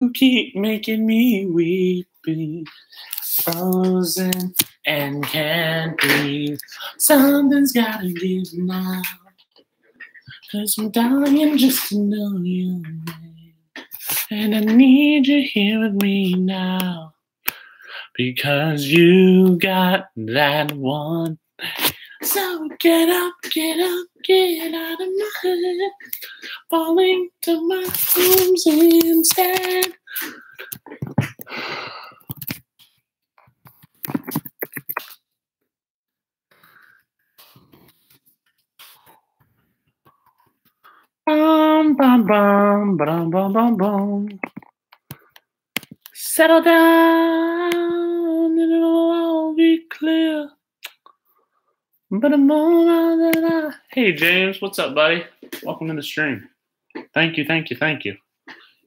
You keep making me weepy, frozen and can't breathe. Something's gotta give now, 'cause I'm dying just to know you, and I need you here with me now, because you got that one. So get up, get up, get out of my head, falling to my arms instead. Bum, bum, bum, bum, bum, bum, bum. Settle down and it'll all be clear. But a moment that Hey, James, what's up, buddy? Welcome to the stream. Thank you, thank you, thank you.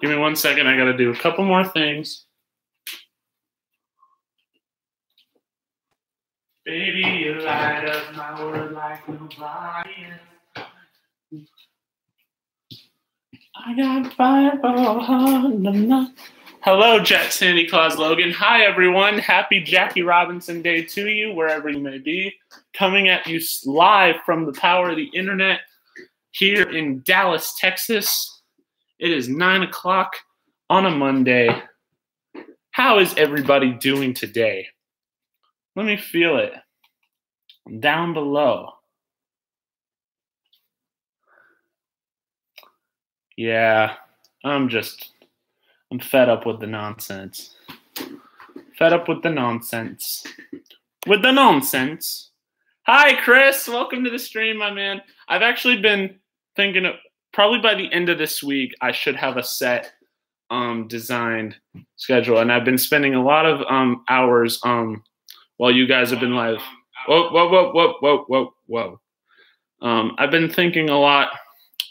Give me 1 second. I got to do a couple more things. Baby, you light up my world like nobody else. I got fire for a heart and I'm not. Hello, Jet Sandy Claus Logan. Hi, everyone. Happy Jackie Robinson Day to you, wherever you may be. Coming at you live from the power of the internet here in Dallas, Texas. It is 9 o'clock on a Monday. How is everybody doing today? Let me feel it down below. Yeah, I'm fed up with the nonsense. Fed up with the nonsense. With the nonsense. Hi, Chris. Welcome to the stream, my man. I've actually been thinking of, probably by the end of this week, I should have a set designed schedule. And I've been spending a lot of hours while you guys have been live. Whoa, whoa, whoa, whoa, whoa, whoa, whoa. I've been thinking a lot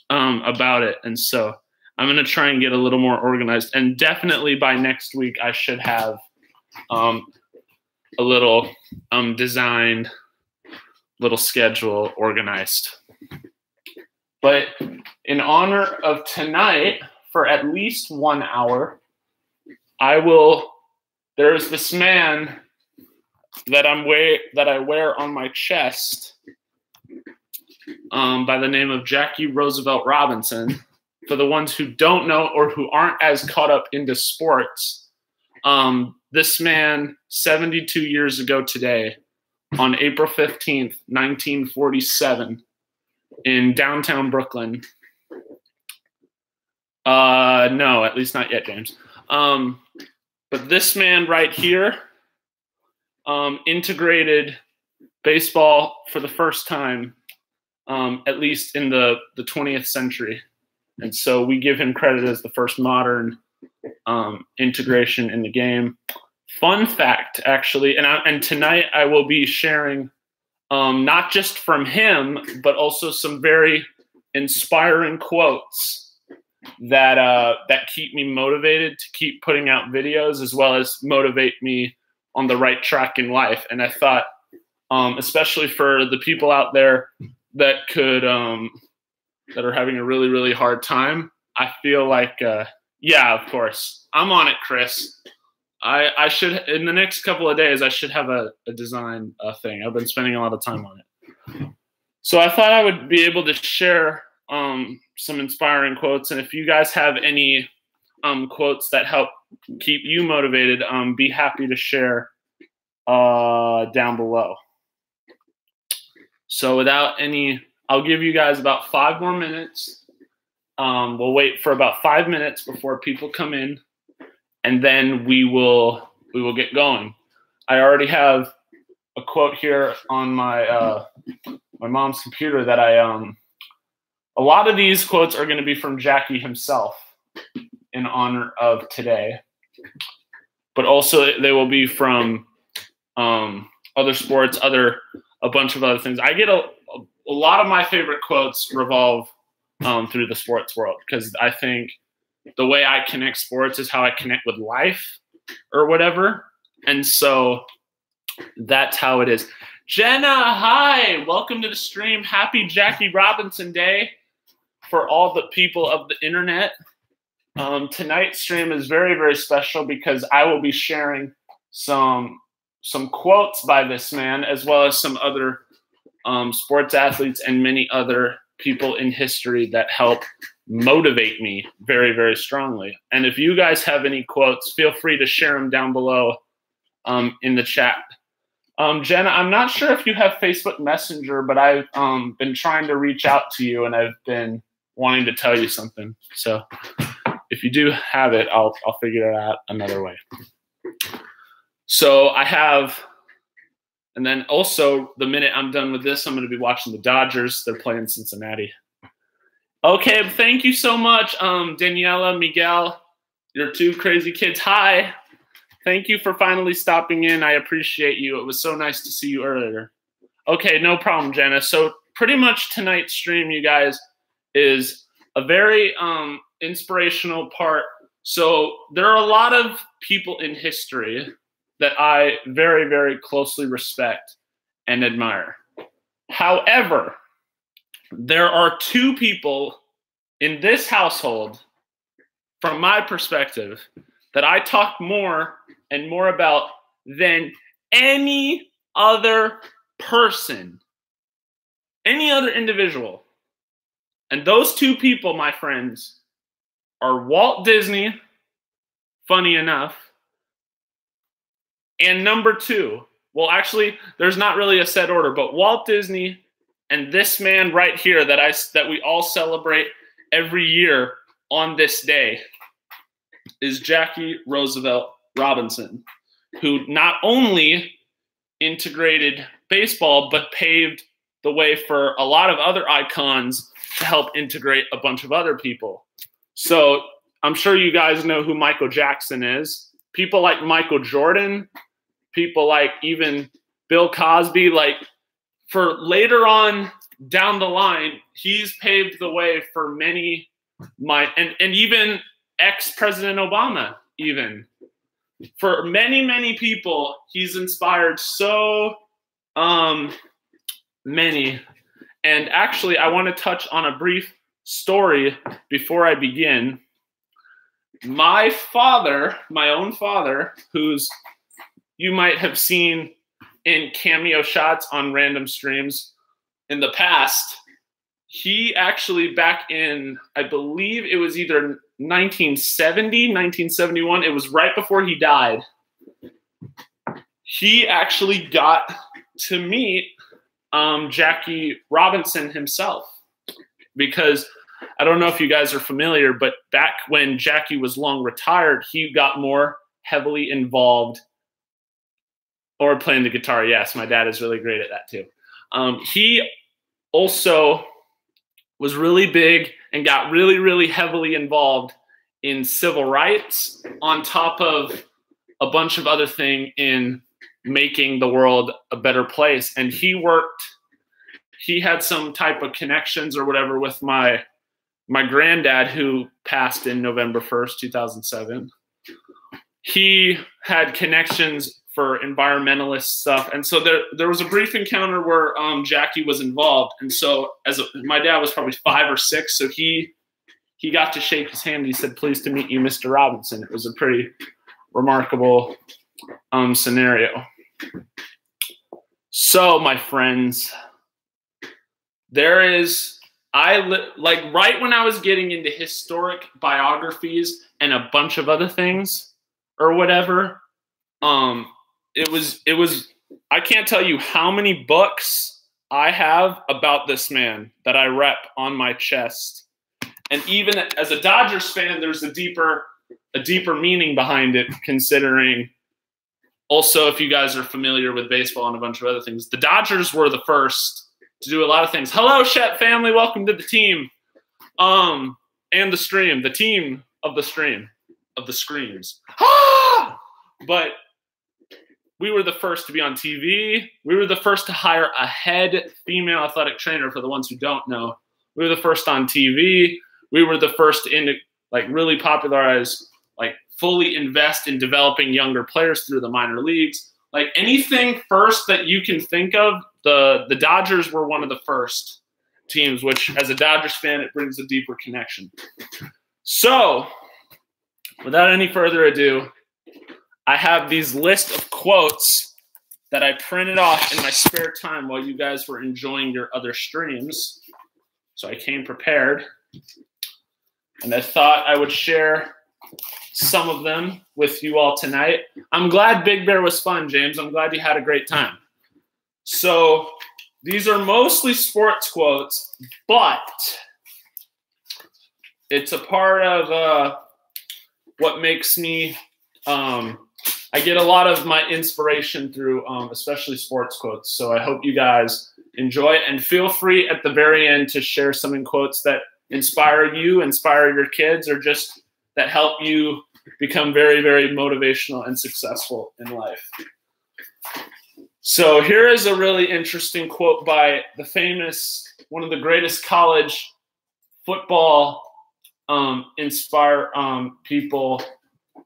about it. And so I'm going to try and get a little more organized. And definitely by next week, I should have a little designed little schedule organized. But in honor of tonight, for at least 1 hour, there is this man that I wear on my chest by the name of Jackie Roosevelt Robinson. For the ones who don't know or who aren't as caught up into sports, this man, 72 years ago today, on April 15th, 1947, in downtown Brooklyn. No, at least not yet, James. But this man right here integrated baseball for the first time, at least in the 20th century. And so we give him credit as the first modern integration in the game. Fun fact, actually, and tonight I will be sharing not just from him, but also some very inspiring quotes that keep me motivated to keep putting out videos, as well as motivate me on the right track in life. And I thought, especially for the people out there that that are having a really, really hard time, I feel like, yeah, of course. I'm on it, Chris. I should, in the next couple of days, I should have a design thing. I've been spending a lot of time on it. So I thought I would be able to share some inspiring quotes. And if you guys have any quotes that help keep you motivated, be happy to share down below. So without any, I'll give you guys about 5 more minutes. We'll wait for about 5 minutes before people come in, and then we will get going. I already have a quote here on my my mom's computer that a lot of these quotes are going to be from Jackie himself in honor of today, but also they will be from other sports, a bunch of other things. I get a lot of my favorite quotes revolve through the sports world, because I think the way I connect sports is how I connect with life or whatever. And so that's how it is. Jenna, hi, welcome to the stream. Happy Jackie Robinson Day for all the people of the internet. Tonight's stream is very, very special because I will be sharing some quotes by this man, as well as some other sports athletes and many other people in history that help motivate me very, very strongly. And if you guys have any quotes, feel free to share them down below in the chat. Jenna, I'm not sure if you have Facebook Messenger, but I've been trying to reach out to you, and I've been wanting to tell you something. So if you do have it, I'll figure it out another way. So I have, and then also the minute I'm done with this, I'm going to be watching the Dodgers. They're playing Cincinnati. Okay, thank you so much, Daniela, Miguel, your two crazy kids. Hi. Thank you for finally stopping in. I appreciate you. It was so nice to see you earlier. Okay, no problem, Jenna. So pretty much tonight's stream, you guys, is a very inspirational part. So there are a lot of people in history that I very, very closely respect and admire. However, there are two people in this household, from my perspective, that I talk more and more about than any other person, any other individual. And those two people, my friends, are Walt Disney, funny enough, and number two, well, actually, there's not really a set order, but Walt Disney and this man right here that we all celebrate every year on this day is Jackie Roosevelt Robinson, who not only integrated baseball, but paved the way for a lot of other icons to help integrate a bunch of other people. So I'm sure you guys know who Michael Jackson is. People like Michael Jordan, people like even Bill Cosby, like for later on down the line, he's paved the way for many, and even ex-President Obama, even. For many, many people, he's inspired so many. And actually, I want to touch on a brief story before I begin. My father, my own father, who's you might have seen in cameo shots on random streams in the past, he actually back in, I believe it was either 1970, 1971, it was right before he died, he actually got to meet Jackie Robinson himself. Because I don't know if you guys are familiar, but back when Jackie was long retired, he got more heavily involved, or playing the guitar. Yes, my dad is really great at that too. He also was really big and got really, really heavily involved in civil rights, on top of a bunch of other things in making the world a better place. And he had some type of connections or whatever with my granddad, who passed in November 1st, 2007. He had connections for environmentalist stuff. And so there was a brief encounter where Jackie was involved. And so my dad was probably 5 or 6, so he got to shake his hand. He said, "Pleased to meet you, Mr. Robinson." It was a pretty remarkable scenario. So, my friends, like right when I was getting into historic biographies and a bunch of other things or whatever, it was I can't tell you how many books I have about this man that I rep on my chest. And even as a Dodgers fan, there's a deeper meaning behind it, considering also, if you guys are familiar with baseball and a bunch of other things, the Dodgers were the first to do a lot of things. Hello, Shep family. Welcome to the team. And the stream. The team of the stream. Of the screams. Ah! But we were the first to be on TV. We were the first to hire a head female athletic trainer, for the ones who don't know. We were the first on TV. We were the first to really popularize, fully invest in developing younger players through the minor leagues. Like anything first that you can think of, the Dodgers were one of the first teams, which as a Dodgers fan, it brings a deeper connection. So without any further ado, I have these list of quotes that I printed off in my spare time while you guys were enjoying your other streams. So I came prepared, and I thought I would share some of them with you all tonight. I'm glad Big Bear was fun, James. I'm glad you had a great time. So these are mostly sports quotes, but it's a part of what makes me I get a lot of my inspiration through especially sports quotes. So I hope you guys enjoy it, and feel free at the very end to share some in quotes that inspire you, inspire your kids, or just that help you become very, very motivational and successful in life. So here is a really interesting quote by the famous, one of the greatest college football people,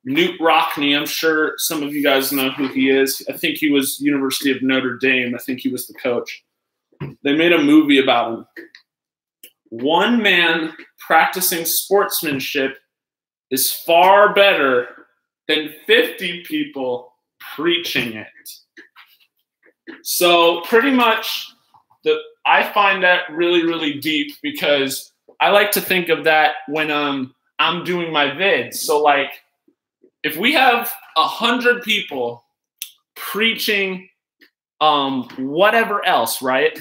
Newt Rockne. I'm sure some of you guys know who he is. I think he was University of Notre Dame. I think he was the coach. They made a movie about him. One man practicing sportsmanship is far better than 50 people preaching it. So pretty much I find that really, really deep, because I like to think of that when I'm doing my vids. So like, if we have 100 people preaching whatever else, right?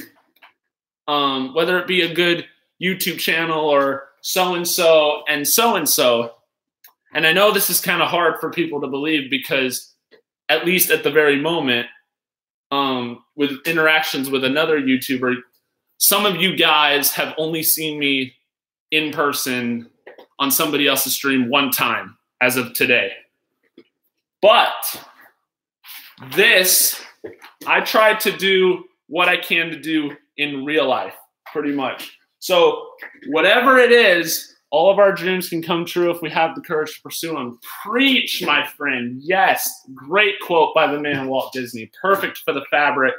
Whether it be a good YouTube channel or so-and-so and so-and-so. And I know this is kind of hard for people to believe, because at least at the very moment, with interactions with another YouTuber, some of you guys have only seen me in person on somebody else's stream one time as of today. But this, I try to do what I can to do in real life, pretty much. So whatever it is, all of our dreams can come true if we have the courage to pursue them. Preach, my friend. Yes, great quote by the man Walt Disney. Perfect for the fabric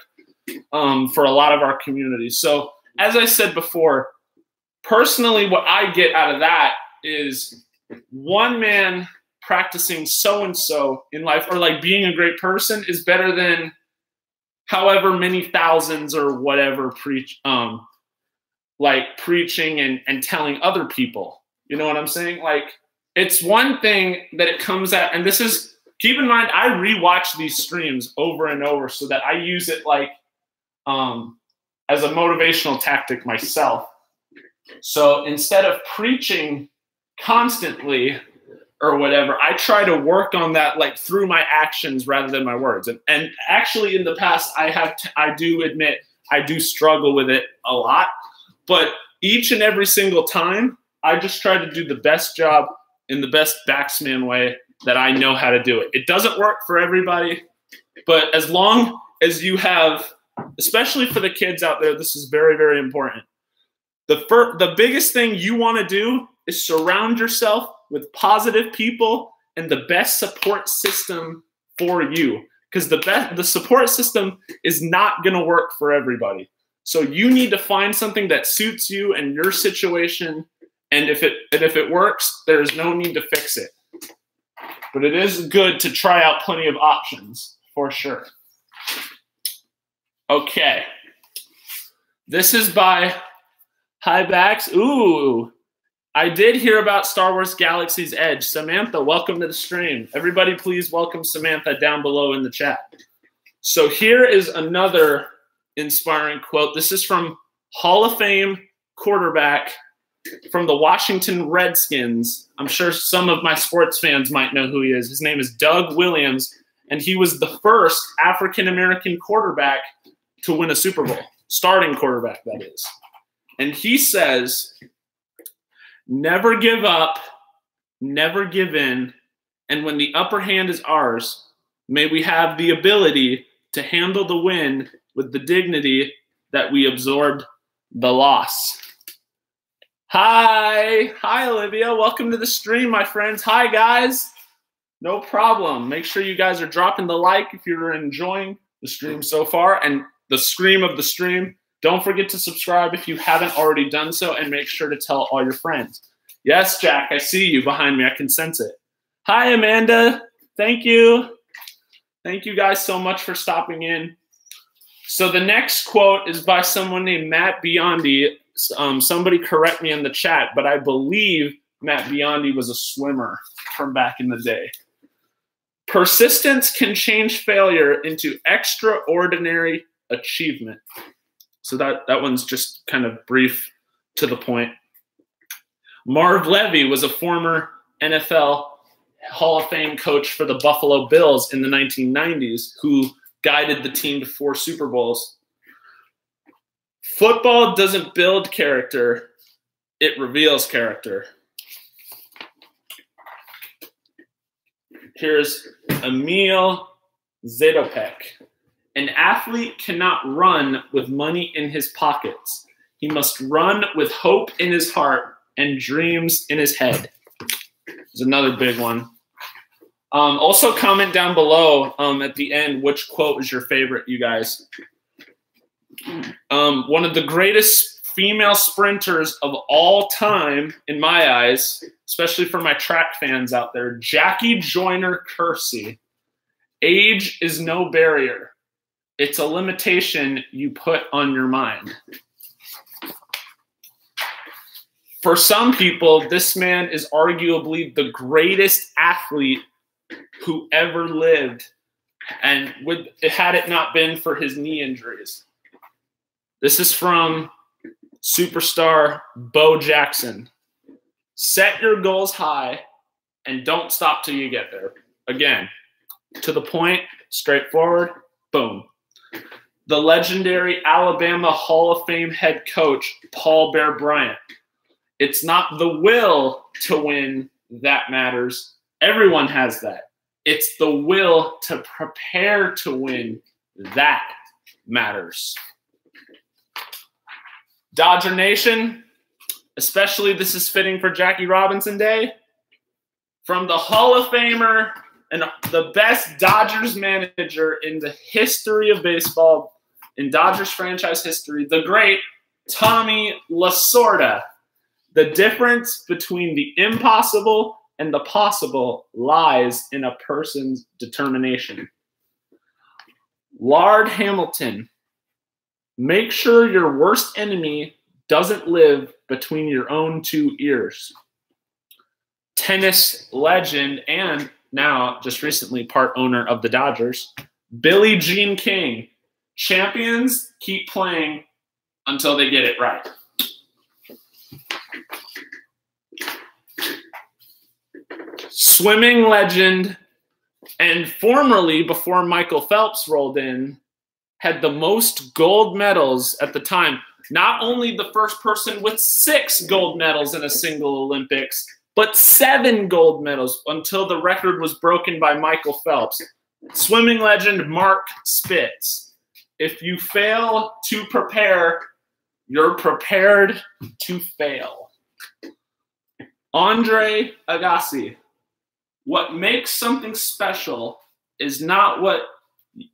for a lot of our communities. So as I said before, personally, what I get out of that is one man practicing so-and-so in life, or like being a great person, is better than however many thousands or whatever like preaching and telling other people. You know what I'm saying? Like, it's one thing that it comes at, and this is, keep in mind, I rewatch these streams over and over so that I use it like as a motivational tactic myself. So instead of preaching constantly or whatever, I try to work on that like through my actions rather than my words. And actually in the past, I do admit I do struggle with it a lot, but each and every single time, I just try to do the best job in the best Baxman way that I know how to do it. It doesn't work for everybody, but as long as you have, especially for the kids out there, this is very, very important. The biggest thing you want to do is surround yourself with positive people and the best support system for you, because the support system is not going to work for everybody. So you need to find something that suits you and your situation, and if it works, there's no need to fix it. But it is good to try out plenty of options for sure. Okay, this is by Hi Bax. Ooh. I did hear about Star Wars Galaxy's Edge. Samantha, welcome to the stream. Everybody please welcome Samantha down below in the chat. So here is another inspiring quote. This is from Hall of Fame quarterback from the Washington Redskins. I'm sure some of my sports fans might know who he is. His name is Doug Williams, and he was the first African-American quarterback to win a Super Bowl. Starting quarterback, that is. And he says, "Never give up, never give in, and when the upper hand is ours, may we have the ability to handle the win with the dignity that we absorbed the loss." Hi, Olivia. Welcome to the stream, my friends. Hi, guys. No problem. Make sure you guys are dropping the like if you're enjoying the stream so far, and the scream of the stream. Don't forget to subscribe if you haven't already done so, and make sure to tell all your friends. Yes, Jack, I see you behind me. I can sense it. Hi, Amanda. Thank you. Thank you guys so much for stopping in. So the next quote is by someone named Matt Biondi. Somebody correct me in the chat, but I believe Matt Biondi was a swimmer from back in the day. Persistence can change failure into extraordinary achievement. So that one's just kind of brief to the point. Marv Levy was a former NFL Hall of Fame coach for the Buffalo Bills in the 1990s who guided the team to 4 Super Bowls. Football doesn't build character, it reveals character. Here's Emil Zadopek. An athlete cannot run with money in his pockets. He must run with hope in his heart and dreams in his head. There's another big one. Also comment down below at the end which quote is your favorite, you guys. One of the greatest female sprinters of all time, in my eyes, especially for my track fans out there, Jackie Joyner-Kersee. Age is no barrier. It's a limitation you put on your mind. For some people, this man is arguably the greatest athlete who ever lived, and had it not been for his knee injuries. This is from superstar Bo Jackson. Set your goals high and don't stop till you get there. Again, to the point, straightforward, boom. The legendary Alabama Hall of Fame head coach, Paul Bear Bryant. It's not the will to win that matters. Everyone has that. It's the will to prepare to win that matters. Dodger Nation, especially this is fitting for Jackie Robinson Day, from the Hall of Famer and the best Dodgers manager in the history of baseball, in Dodgers franchise history, the great Tommy Lasorda. The difference between the impossible and the possible lies in a person's determination. Lard Hamilton. Make sure your worst enemy doesn't live between your own 2 ears. Tennis legend and now, just recently, part owner of the Dodgers, Billie Jean King. Champions keep playing until they get it right. Swimming legend, and formerly, before Michael Phelps rolled in, had the most gold medals at the time. Not only the first person with 6 gold medals in a single Olympics, but 7 gold medals until the record was broken by Michael Phelps. Swimming legend Mark Spitz. If you fail to prepare, you're prepared to fail. Andre Agassi. What makes something special is not what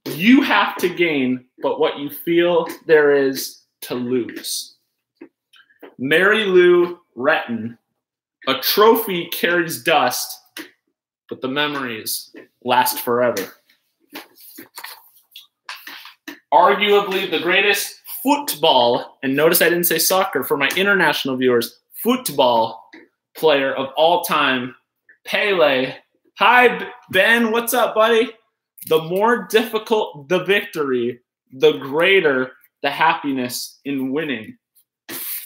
you have to gain, but what you feel there is to lose. Mary Lou Retton. A trophy carries dust, but the memories last forever. Arguably the greatest football, and notice I didn't say soccer for my international viewers, football player of all time, Pele. Hi, Ben. What's up, buddy? The more difficult the victory, the greater the happiness in winning.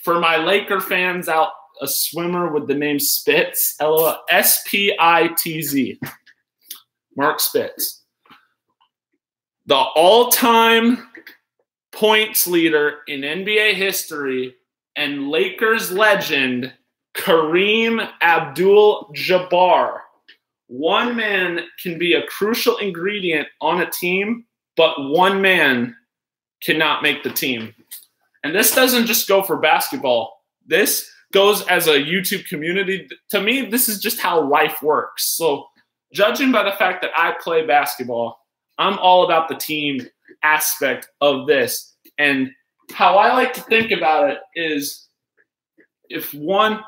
For my Laker fans out, a swimmer with the name Spitz, LOL, S-P-I-T-Z, Mark Spitz. The all-time points leader in NBA history and Lakers legend, Kareem Abdul-Jabbar. One man can be a crucial ingredient on a team, but one man cannot make the team. And this doesn't just go for basketball. This goes as a YouTube community. To me, this is just how life works. So judging by the fact that I play basketball, I'm all about the team aspect of this. And how I like to think about it is if one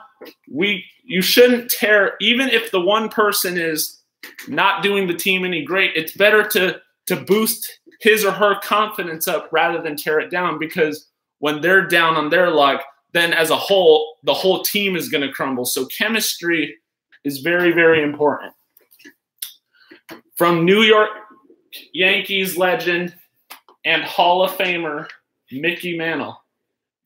You shouldn't tear, even if the one person is not doing the team any great, it's better to boost his or her confidence up rather than tear it down, because when they're down on their luck, then as a whole, the whole team is going to crumble. So chemistry is very, very important. From New York Yankees legend and Hall of Famer Mickey Mantle.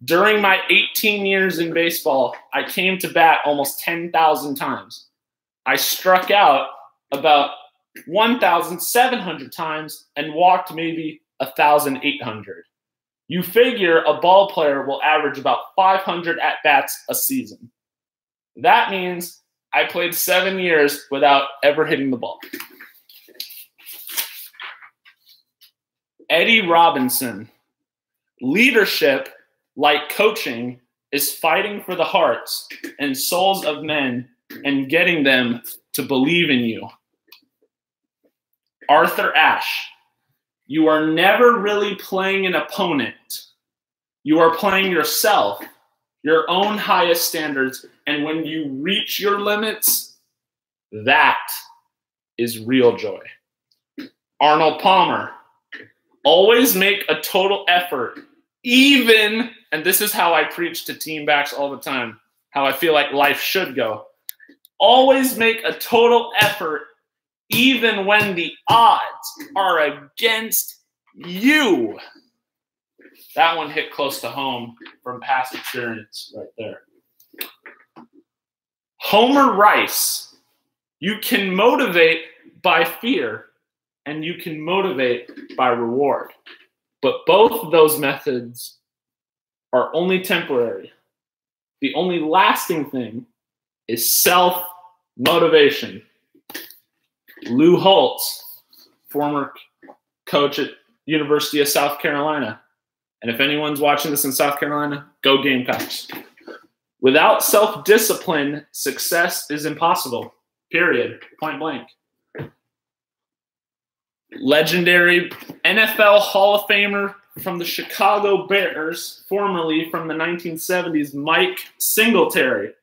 During my 18 years in baseball, I came to bat almost 10,000 times. I struck out about 1,700 times and walked maybe 1,800. You figure a ball player will average about 500 at-bats a season. That means I played 7 years without ever hitting the ball. Eddie Robinson. Leadership, like coaching, is fighting for the hearts and souls of men and getting them to believe in you. Arthur Ashe. You are never really playing an opponent. You are playing yourself, your own highest standards, and when you reach your limits, that is real joy. Arnold Palmer. Always make a total effort, even, and this is how I preach to team backs all the time, how I feel like life should go. Always make a total effort, even when the odds are against you. That one hit close to home from past experience right there. Homer Rice. You can motivate by fear, and you can motivate by reward. But both of those methods are only temporary. The only lasting thing is self-motivation. Lou Holtz, former coach at University of South Carolina. And if anyone's watching this in South Carolina, go Gamecocks. Without self-discipline, success is impossible. Period. Point blank. Legendary NFL Hall of Famer from the Chicago Bears, formerly from the 1970s, Mike Singletary.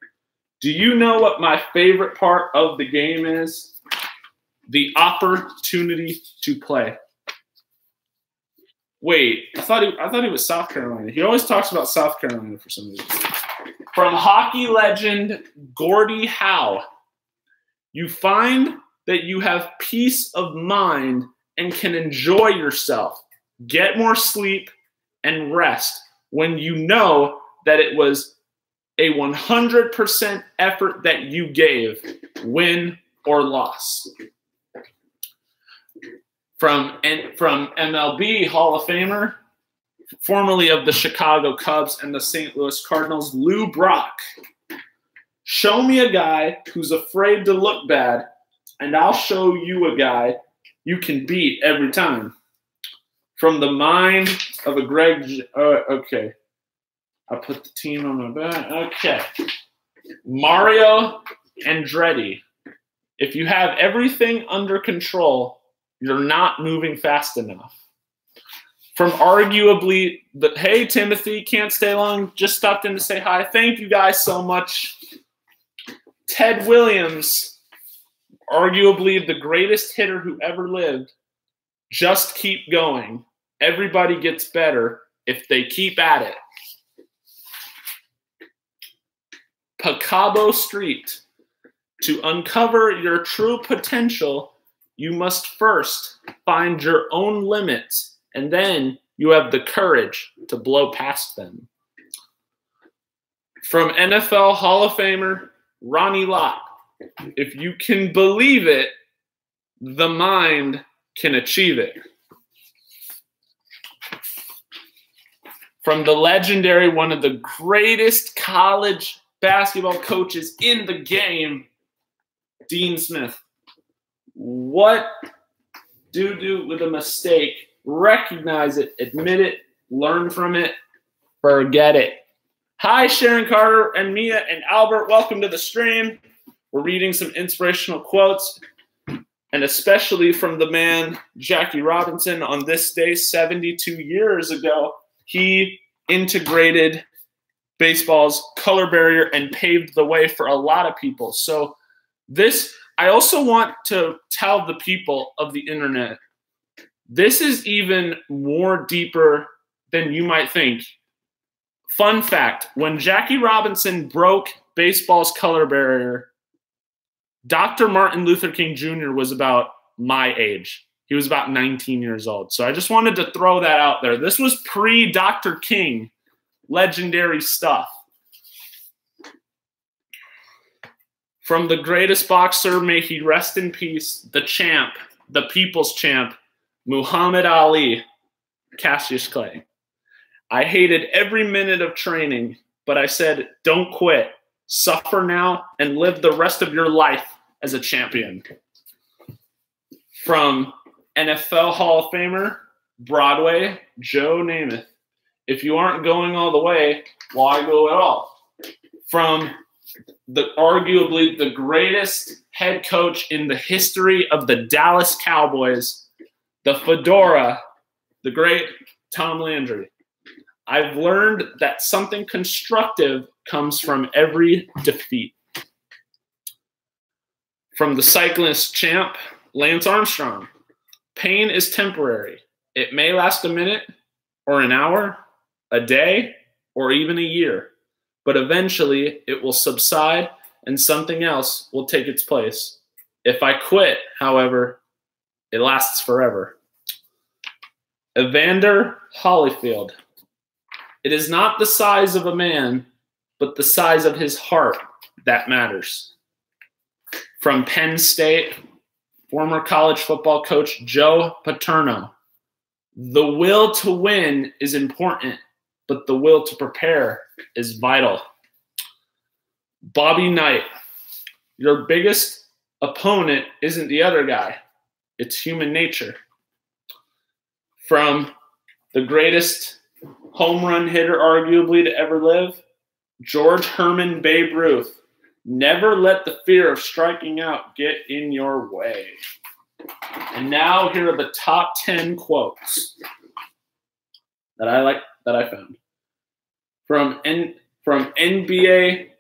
Do you know what my favorite part of the game is? The opportunity to play. Wait, I thought he was South Carolina. He always talks about South Carolina for some reason. From hockey legend Gordie Howe. You find that you have peace of mind and can enjoy yourself, get more sleep, and rest when you know that it was a 100% effort that you gave, win or loss. From MLB Hall of Famer, formerly of the Chicago Cubs and the St. Louis Cardinals, Lou Brock. Show me a guy who's afraid to look bad, and I'll show you a guy you can beat every time. From the mind of a okay. I put the team on my back. Okay. Mario Andretti. If you have everything under control, you're not moving fast enough. From arguably hey, Timothy, can't stay long. Just stopped in to say hi. Thank you guys so much. Ted Williams, arguably the greatest hitter who ever lived. Just keep going. Everybody gets better if they keep at it. Picabo Street. To uncover your true potential, you must first find your own limits, and then you have the courage to blow past them. From NFL Hall of Famer Ronnie Lott. If you can believe it, the mind can achieve it. From the legendary, one of the greatest college basketball coaches in the game, Dean Smith. What do with a mistake? Recognize it, admit it, learn from it, forget it. Hi, Sharon Carter and Mia and Albert. Welcome to the stream. We're reading some inspirational quotes, and especially from the man, Jackie Robinson. On this day, 72 years ago, he integrated baseball's color barrier and paved the way for a lot of people. So I also want to tell the people of the internet, this is even more deeper than you might think. Fun fact, when Jackie Robinson broke baseball's color barrier, Dr. Martin Luther King Jr. was about my age. He was about 19 years old. So I just wanted to throw that out there. This was pre-Dr. King, legendary stuff. From the greatest boxer, may he rest in peace, the champ, the people's champ, Muhammad Ali, Cassius Clay. I hated every minute of training, but I said, don't quit. Suffer now and live the rest of your life as a champion. From NFL Hall of Famer, Broadway, Joe Namath. If you aren't going all the way, why go at all? From arguably the greatest head coach in the history of the Dallas Cowboys, the Fedora, the great Tom Landry. I've learned that something constructive comes from every defeat. From the cyclist champ, Lance Armstrong. Pain is temporary. It may last a minute or an hour, a day, or even a year. But eventually it will subside and something else will take its place. If I quit, however, it lasts forever. Evander Holyfield. It is not the size of a man, but the size of his heart that matters. From Penn State, former college football coach Joe Paterno. The will to win is important, but the will to prepare is vital. Bobby Knight. Your biggest opponent isn't the other guy. It's human nature. From the greatest home run hitter arguably to ever live, George Herman Babe Ruth. Never let the fear of striking out get in your way. And now here are the top 10 quotes that I found. From NBA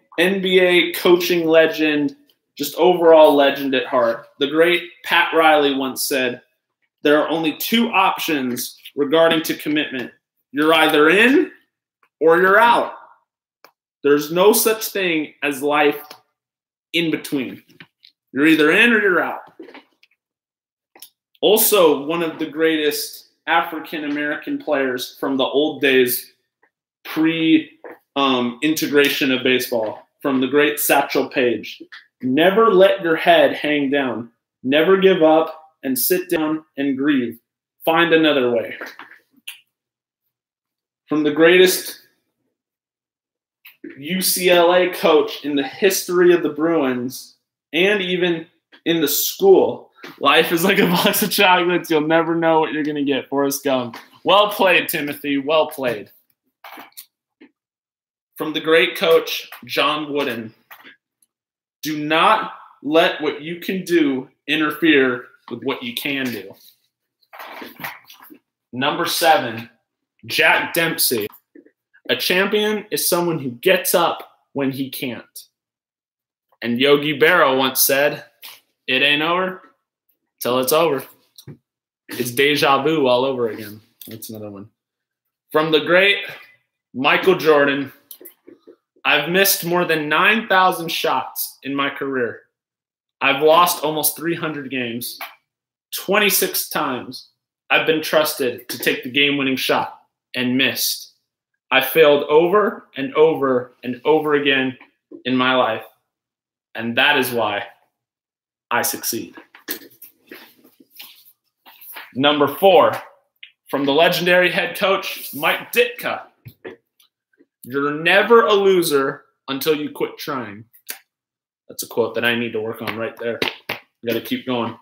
coaching legend, just overall legend at heart. The great Pat Riley once said, there are only two options regarding to commitment. You're either in or you're out. There's no such thing as life in between. You're either in or you're out. Also, one of the greatest African-American players from the old days, pre-integration of baseball, from the great Satchel Paige. Never let your head hang down. Never give up and sit down and grieve. Find another way. From the greatest UCLA coach in the history of the Bruins and even in the school. Life is like a box of chocolates. You'll never know what you're going to get. Forrest Gump. Well played, Timothy. Well played. From the great coach, John Wooden. Do not let what you can do interfere with what you can do. Number 7, Jack Dempsey. A champion is someone who gets up when he can't. And Yogi Berra once said, it ain't over till it's over. It's deja vu all over again. That's another one. From the great Michael Jordan. I've missed more than 9,000 shots in my career. I've lost almost 300 games. 26 times I've been trusted to take the game-winning shot and missed. I failed over and over and over again in my life, and that is why I succeed. Number 4, from the legendary head coach, Mike Ditka. You're never a loser until you quit trying. That's a quote that I need to work on right there. I got to keep going.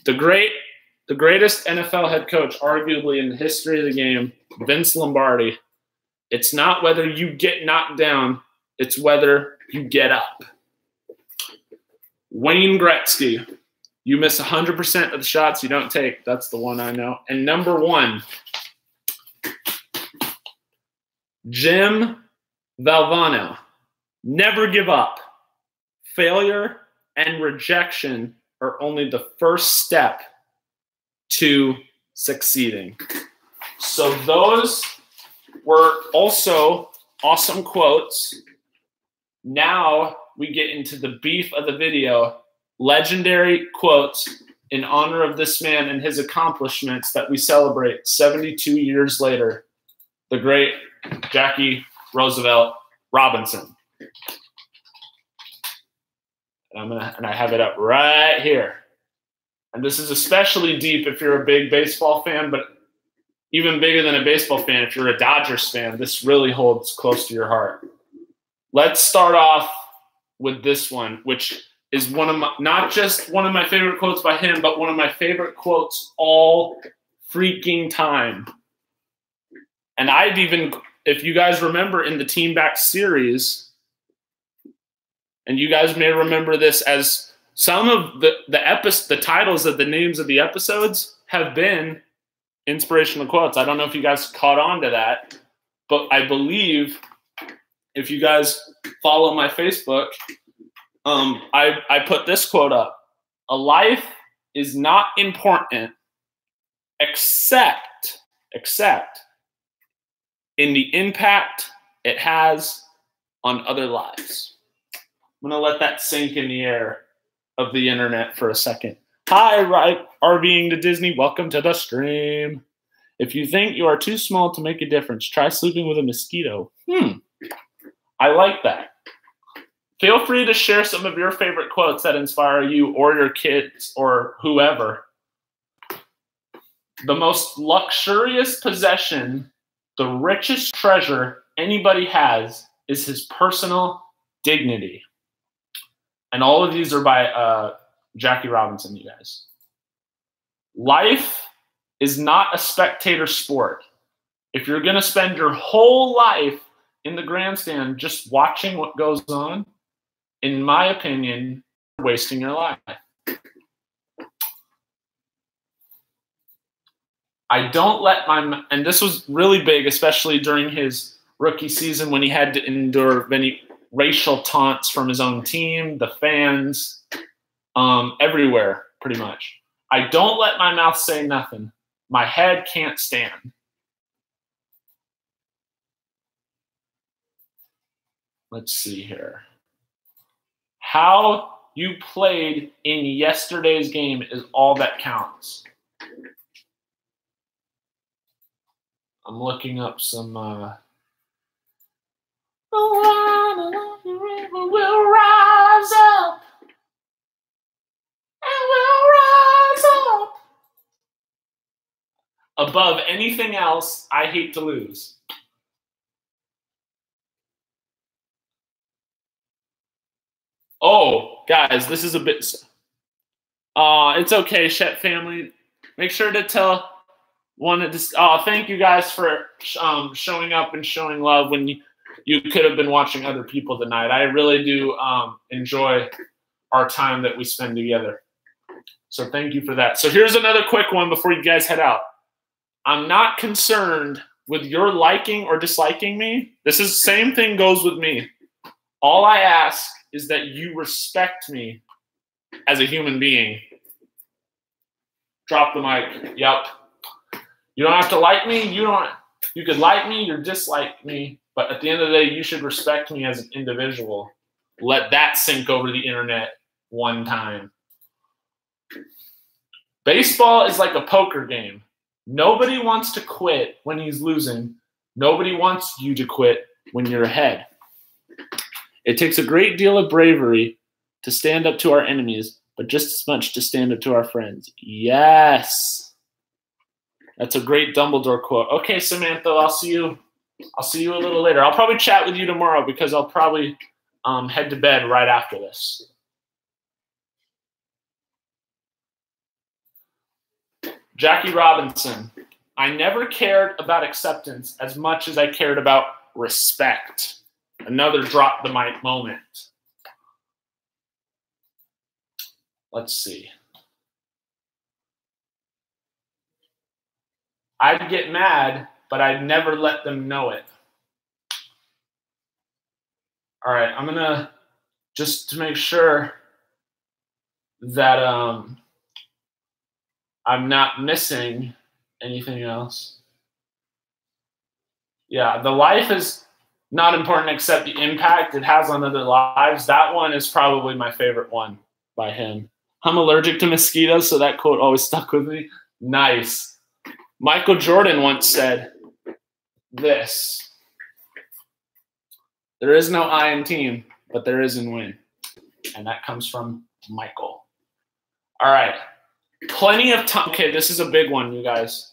The greatest NFL head coach, arguably in the history of the game, Vince Lombardi. It's not whether you get knocked down, it's whether you get up. Wayne Gretzky. You miss 100% of the shots you don't take. That's the one I know. And number 1, Jim Valvano, never give up. Failure and rejection are only the first step to succeeding. So those were also awesome quotes. Now we get into the beef of the video, legendary quotes in honor of this man and his accomplishments that we celebrate 72 years later, the great Jackie Roosevelt Robinson. And I have it up right here. And this is especially deep if you're a big baseball fan, but even bigger than a baseball fan, if you're a Dodgers fan, this really holds close to your heart. Let's start off with this one, which is one of my, not just one of my favorite quotes by him, but one of my favorite quotes all freaking time. And I've even, if you guys remember in the Team Back series, and you guys may remember this as some of the titles of the names of the episodes have been inspirational quotes. I don't know if you guys caught on to that, but I believe if you guys follow my Facebook, I put this quote up. A life is not important except in the impact it has on other lives. I'm going to let that sink in the air of the internet for a second. Hi, RVing to Disney. Welcome to the stream. If you think you are too small to make a difference, try sleeping with a mosquito. I like that. Feel free to share some of your favorite quotes that inspire you or your kids or whoever. The most luxurious possession, the richest treasure anybody has is his personal dignity. And all of these are by Jackie Robinson, you guys. Life is not a spectator sport. If you're going to spend your whole life in the grandstand just watching what goes on, in my opinion, you're wasting your life. I don't let and this was really big, especially during his rookie season when he had to endure many racial taunts from his own team, the fans, everywhere, pretty much. I don't let my mouth say nothing. My head can't stand. Let's see here. How you played in yesterday's game is all that counts. I'm looking up some we'll rise up and we'll rise up. Above anything else, I hate to lose. Oh, guys, this is a bit. It's okay, Shet family. Make sure to tell one of this. Thank you guys for showing up and showing love when you could have been watching other people tonight. I really do enjoy our time that we spend together. So thank you for that. So here's another quick one before you guys head out. I'm not concerned with your liking or disliking me. This is same thing goes with me. All I ask is that you respect me as a human being. Drop the mic. Yep. You don't have to like me. You could like me or dislike me, but at the end of the day, you should respect me as an individual. Let that sink over the internet one time. Baseball is like a poker game. Nobody wants to quit when he's losing. Nobody wants you to quit when you're ahead. It takes a great deal of bravery to stand up to our enemies, but just as much to stand up to our friends. Yes. That's a great Dumbledore quote. Okay, Samantha, I'll see you a little later. I'll probably chat with you tomorrow because I'll probably head to bed right after this. Jackie Robinson. I never cared about acceptance as much as I cared about respect. Another drop the mic moment. Let's see. I'd get mad, but I'd never let them know it. All right, I'm gonna just to make sure that I'm not missing anything else. Yeah, the life is not important except the impact it has on other lives. That one is probably my favorite one by him. I'm allergic to mosquitoes, so that quote always stuck with me. Nice. Michael Jordan once said this: there is no I in team, but there is in win. And that comes from Michael. All right. Plenty of time. Okay, this is a big one, you guys.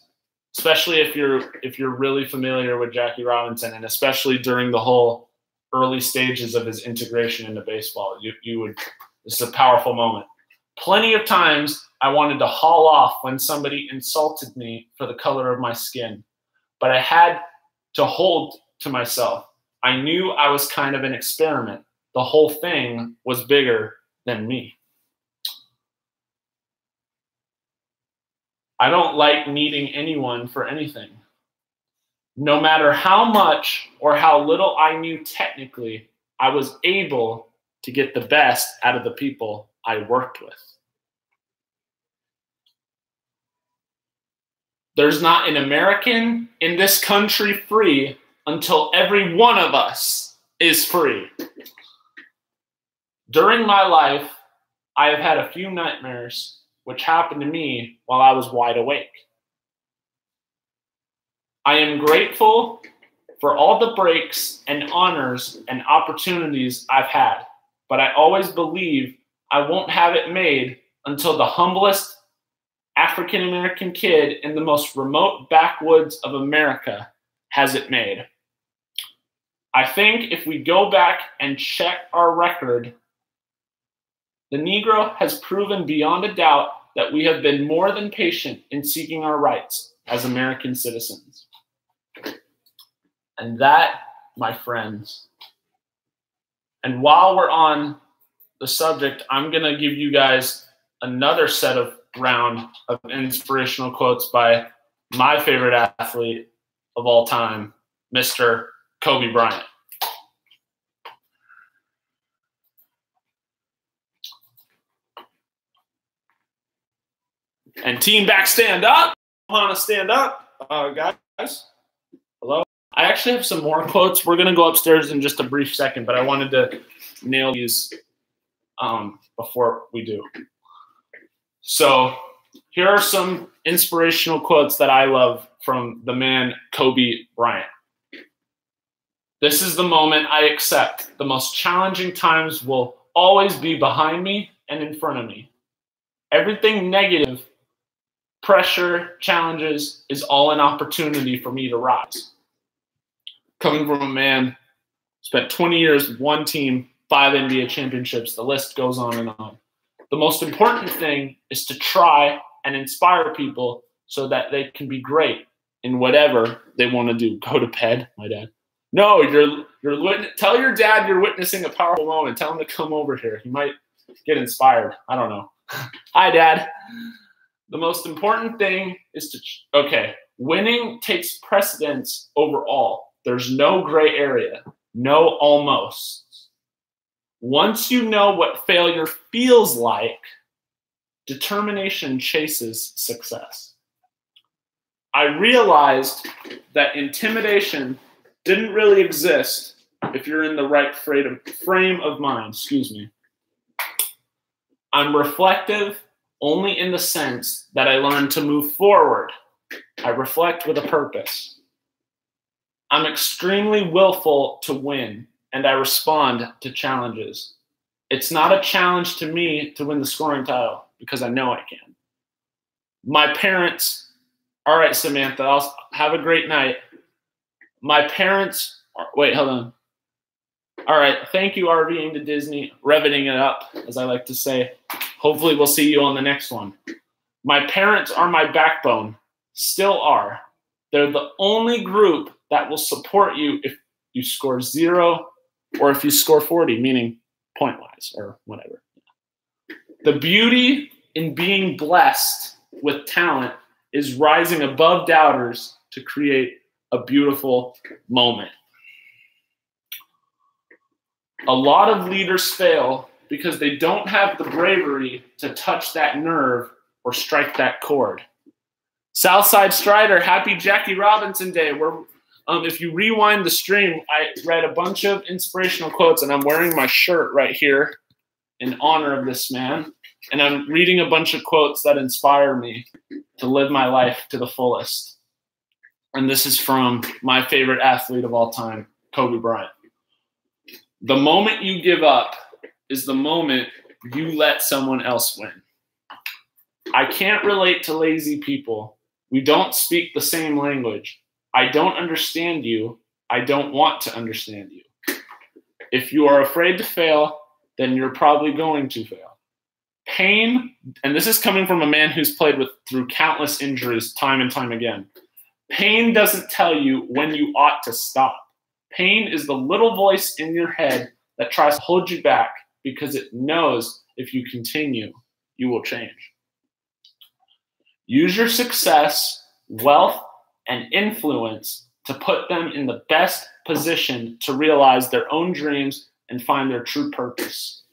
Especially if you're really familiar with Jackie Robinson, and especially during the whole early stages of his integration into baseball. You would, this is a powerful moment. Plenty of times I wanted to haul off when somebody insulted me for the color of my skin, but I had to hold to myself. I knew I was kind of an experiment. The whole thing was bigger than me. I don't like needing anyone for anything. No matter how much or how little I knew technically, I was able to get the best out of the people I worked with. There's not an American in this country free until every one of us is free. During my life, I have had a few nightmares which happened to me while I was wide awake. I am grateful for all the breaks and honors and opportunities I've had, but I always believe I won't have it made until the humblest African-American kid in the most remote backwoods of America has it made. I think if we go back and check our record, the Negro has proven beyond a doubt that we have been more than patient in seeking our rights as American citizens. And that, my friends, and while we're on the subject, I'm going to give you guys another set of round of inspirational quotes by my favorite athlete of all time, Mr. Kobe Bryant. And team back, stand up. I want to stand up, guys. Hello. I actually have some more quotes. We're going to go upstairs in just a brief second, but I wanted to nail these before we do. So here are some inspirational quotes that I love from the man Kobe Bryant. This is the moment I accept. The most challenging times will always be behind me and in front of me. Everything negative, pressure, challenges is all an opportunity for me to rise. Coming from a man, spent 20 years with one team, 5 NBA championships, the list goes on and on. The most important thing is to try and inspire people so that they can be great in whatever they want to do. Go to bed, my dad. No, tell your dad you're witnessing a powerful moment. Tell him to come over here. He might get inspired. I don't know. Hi, Dad. The most important thing is winning takes precedence over all. There's no gray area, no almost. Once you know what failure feels like, determination chases success. I realized that intimidation didn't really exist if you're in the right frame of mind. I'm reflective only in the sense that I learn to move forward. I reflect with a purpose. I'm extremely willful to win, and I respond to challenges. It's not a challenge to me to win the scoring title because I know I can. My parents, all right, Samantha, I'll have a great night. My parents, wait, hold on. All right, thank you, RVing to Disney, revving it up, as I like to say. Hopefully we'll see you on the next one. My parents are my backbone, still are. They're the only group that will support you if you score 0 or if you score 40, meaning point-wise or whatever. The beauty in being blessed with talent is rising above doubters to create a beautiful moment. A lot of leaders fail because they don't have the bravery to touch that nerve or strike that chord. Southside Strider, happy Jackie Robinson Day. If you rewind the stream, I read a bunch of inspirational quotes, and I'm wearing my shirt right here in honor of this man. And I'm reading a bunch of quotes that inspire me to live my life to the fullest. And this is from my favorite athlete of all time, Kobe Bryant. The moment you give up is the moment you let someone else win. I can't relate to lazy people. We don't speak the same language. I don't understand you. I don't want to understand you. If you are afraid to fail, then you're probably going to fail. Pain, and this is coming from a man who's played through countless injuries time and time again. Pain doesn't tell you when you ought to stop. Pain is the little voice in your head that tries to hold you back because it knows if you continue, you will change. Use your success, wealth, and influence to put them in the best position to realize their own dreams and find their true purpose.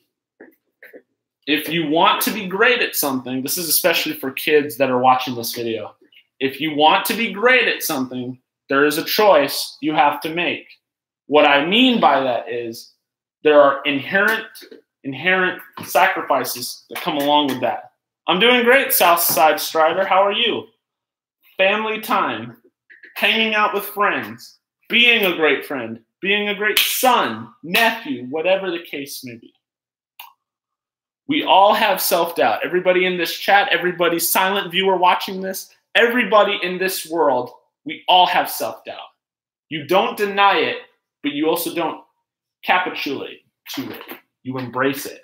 If you want to be great at something, this is especially for kids that are watching this video. If you want to be great at something, there is a choice you have to make. What I mean by that is there are inherent sacrifices that come along with that. I'm doing great, Southside Strider. How are you? Family time, hanging out with friends, being a great friend, being a great son, nephew, whatever the case may be. We all have self-doubt. Everybody in this chat, everybody silent viewer watching this, everybody in this world, we all have self-doubt. You don't deny it, but you also don't capitulate to it. You embrace it.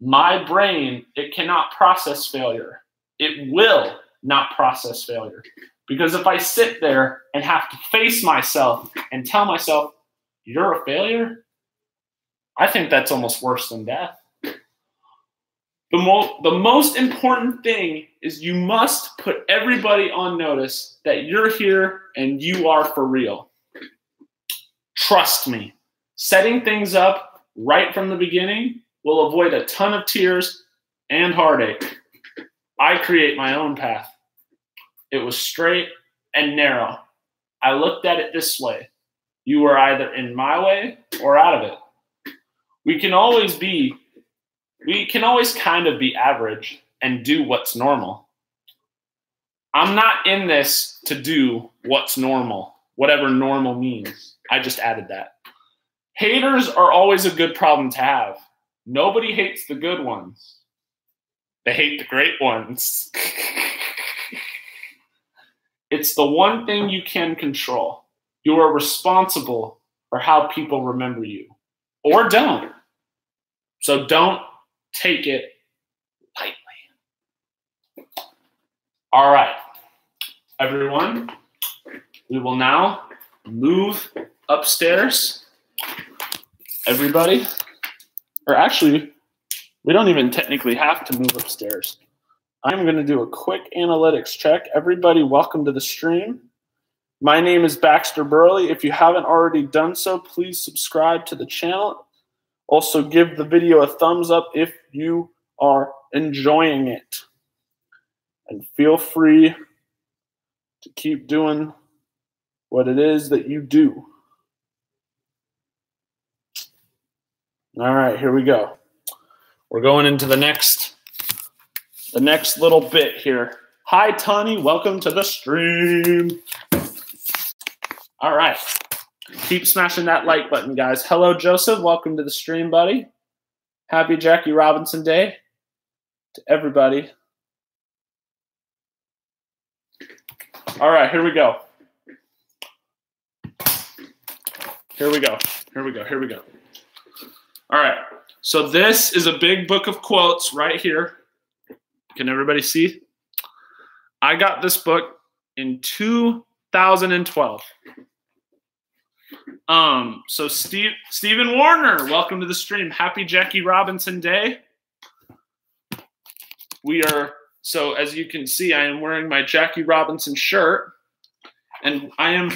My brain, it cannot process failure. It will not process failure. Because if I sit there and have to face myself and tell myself, you're a failure, I think that's almost worse than death. The most important thing is you must put everybody on notice that you're here and you are for real. Trust me, setting things up right from the beginning will avoid a ton of tears and heartache. I create my own path. It was straight and narrow. I looked at it this way. You were either in my way or out of it. We can always kind of be average and do what's normal. I'm not in this to do what's normal, whatever normal means. I just added that. Haters are always a good problem to have. Nobody hates the good ones. They hate the great ones. It's the one thing you can control. You are responsible for how people remember you, or don't. So don't take it lightly. All right, everyone, we will now move upstairs. Everybody, or actually, we don't even technically have to move upstairs. I'm going to do a quick analytics check. Everybody, welcome to the stream. My name is Baxter Burley. If you haven't already done so, please subscribe to the channel. Also, give the video a thumbs up if you are enjoying it. And feel free to keep doing what it is that you do. All right, here we go. We're going into the next little bit here. Hi, Tani. Welcome to the stream. All right. Keep smashing that like button, guys. Hello, Joseph. Welcome to the stream, buddy. Happy Jackie Robinson Day to everybody. All right, here we go. Here we go. Here we go. Here we go. All right. So this is a big book of quotes right here. Can everybody see? I got this book in 2012. So Stephen Warner, welcome to the stream. Happy Jackie Robinson Day. So as you can see, I am wearing my Jackie Robinson shirt. And I am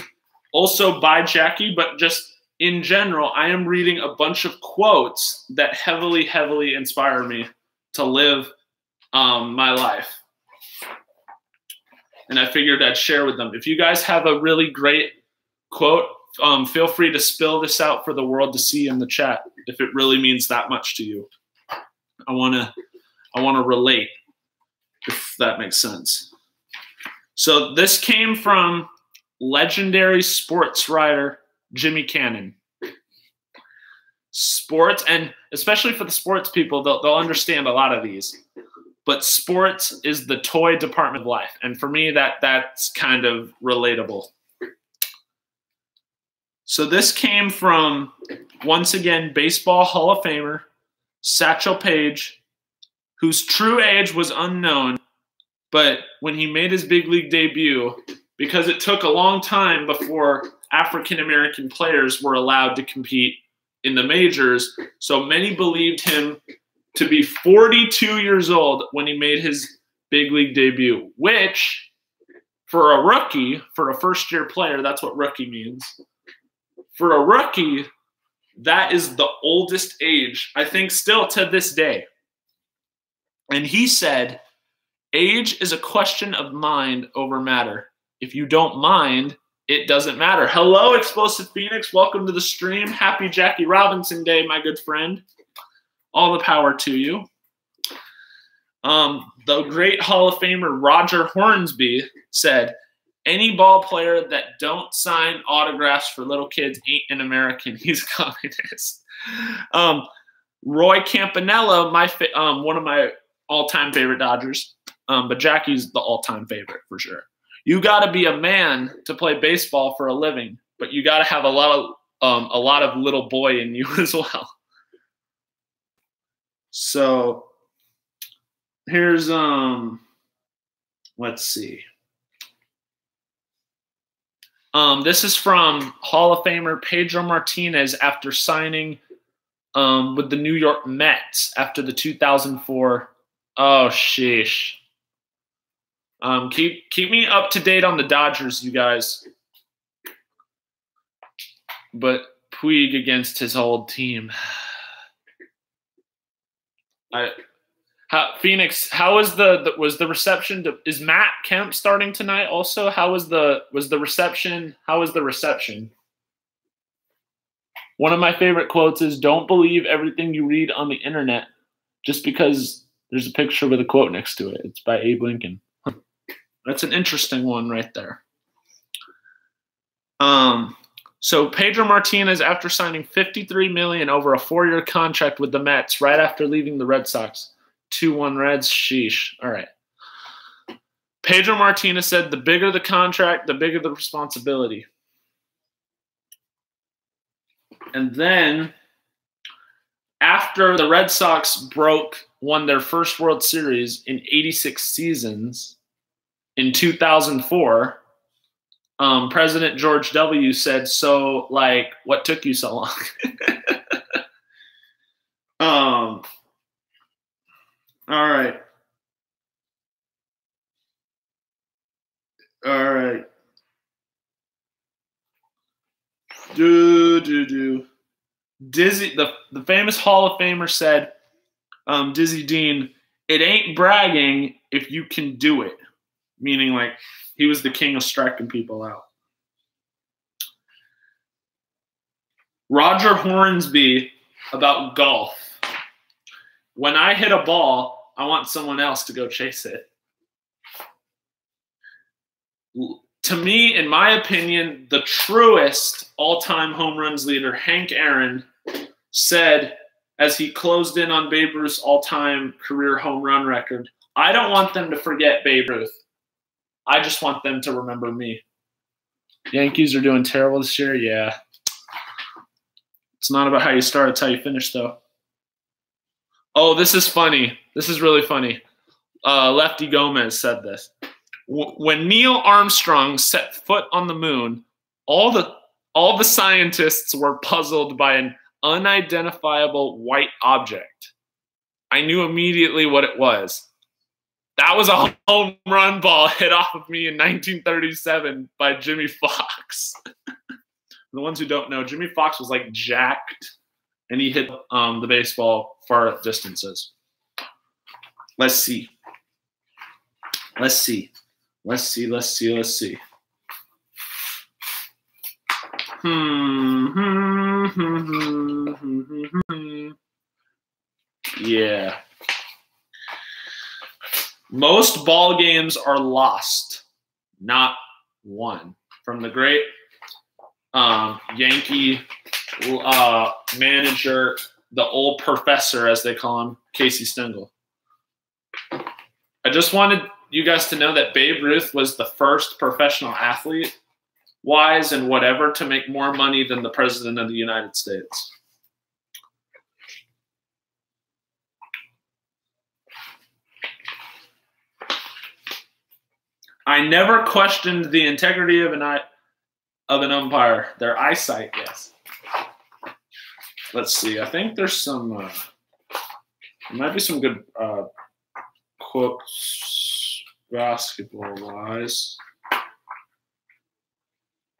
also by Jackie, but just in general, I am reading a bunch of quotes that heavily, heavily inspire me to live my life. And I figured I'd share with them. If you guys have a really great quote, feel free to spill this out for the world to see in the chat if it really means that much to you. I want to relate, if that makes sense. So this came from legendary sports writer Jimmy Cannon. Sports, and especially for the sports people, they'll understand a lot of these. But sports is the toy department of life. And for me, that's kind of relatable. So this came from, once again, Baseball Hall of Famer Satchel Paige, whose true age was unknown. But when he made his big league debut, because it took a long time before African-American players were allowed to compete in the majors, so many believed him to be 42 years old when he made his big league debut, which for a rookie, for a first-year player, that's what rookie means. For a rookie, that is the oldest age, I think, still to this day. And he said, age is a question of mind over matter. If you don't mind, it doesn't matter. Hello, Explosive Phoenix. Welcome to the stream. Happy Jackie Robinson Day, my good friend. All the power to you. The great Hall of Famer Roger Hornsby said, any ball player that don't sign autographs for little kids ain't an American. He's a communist. Roy Campanella, one of my all-time favorite Dodgers, but Jackie's the all-time favorite for sure. You got to be a man to play baseball for a living, but you got to have a lot of little boy in you as well. So here's let's see. This is from Hall of Famer Pedro Martinez after signing with the New York Mets after the 2004. Oh, sheesh. Keep me up to date on the Dodgers, you guys. But Puig against his old team. Phoenix, how was the reception? Is Matt Kemp starting tonight also? How was the reception? How was the reception? One of my favorite quotes is, don't believe everything you read on the internet just because there's a picture with a quote next to it. It's by Abe Lincoln. That's an interesting one right there. So Pedro Martinez, after signing $53 million over a 4-year contract with the Mets right after leaving the Red Sox, 2-1 Reds, sheesh. All right. Pedro Martinez said, the bigger the contract, the bigger the responsibility. And then after the Red Sox won their first World Series in 86 seasons, in 2004, President George W. said, so, like, what took you so long? All right. All right. Dizzy, the famous Hall of Famer said, Dizzy Dean, it ain't bragging if you can do it. Meaning, like, he was the king of striking people out. Roger Hornsby about golf. When I hit a ball, I want someone else to go chase it. To me, in my opinion, the truest all-time home runs leader, Hank Aaron, said as he closed in on Babe Ruth's all-time career home run record, I don't want them to forget Babe Ruth. I just want them to remember me. Yankees are doing terrible this year? Yeah. It's not about how you start, it's how you finish, though. Oh, this is funny. This is really funny. Lefty Gomez said this. When Neil Armstrong set foot on the moon, all the scientists were puzzled by an unidentifiable white object. I knew immediately what it was. That was a home run ball hit off of me in 1937 by Jimmy Fox. the ones who don't know, Jimmy Fox was like jacked, and he hit the baseball far distances. Let's see. Let's see. Let's see. Let's see. Let's see. Yeah. Most ball games are lost, not won. From the great Yankee manager, the old professor, as they call him, Casey Stengel. I just wanted you guys to know that Babe Ruth was the first professional athlete, wise and whatever, to make more money than the President of the United States. I never questioned the integrity of an umpire. Their eyesight, yes. Let's see. I think there's some. There might be some good quotes basketball-wise.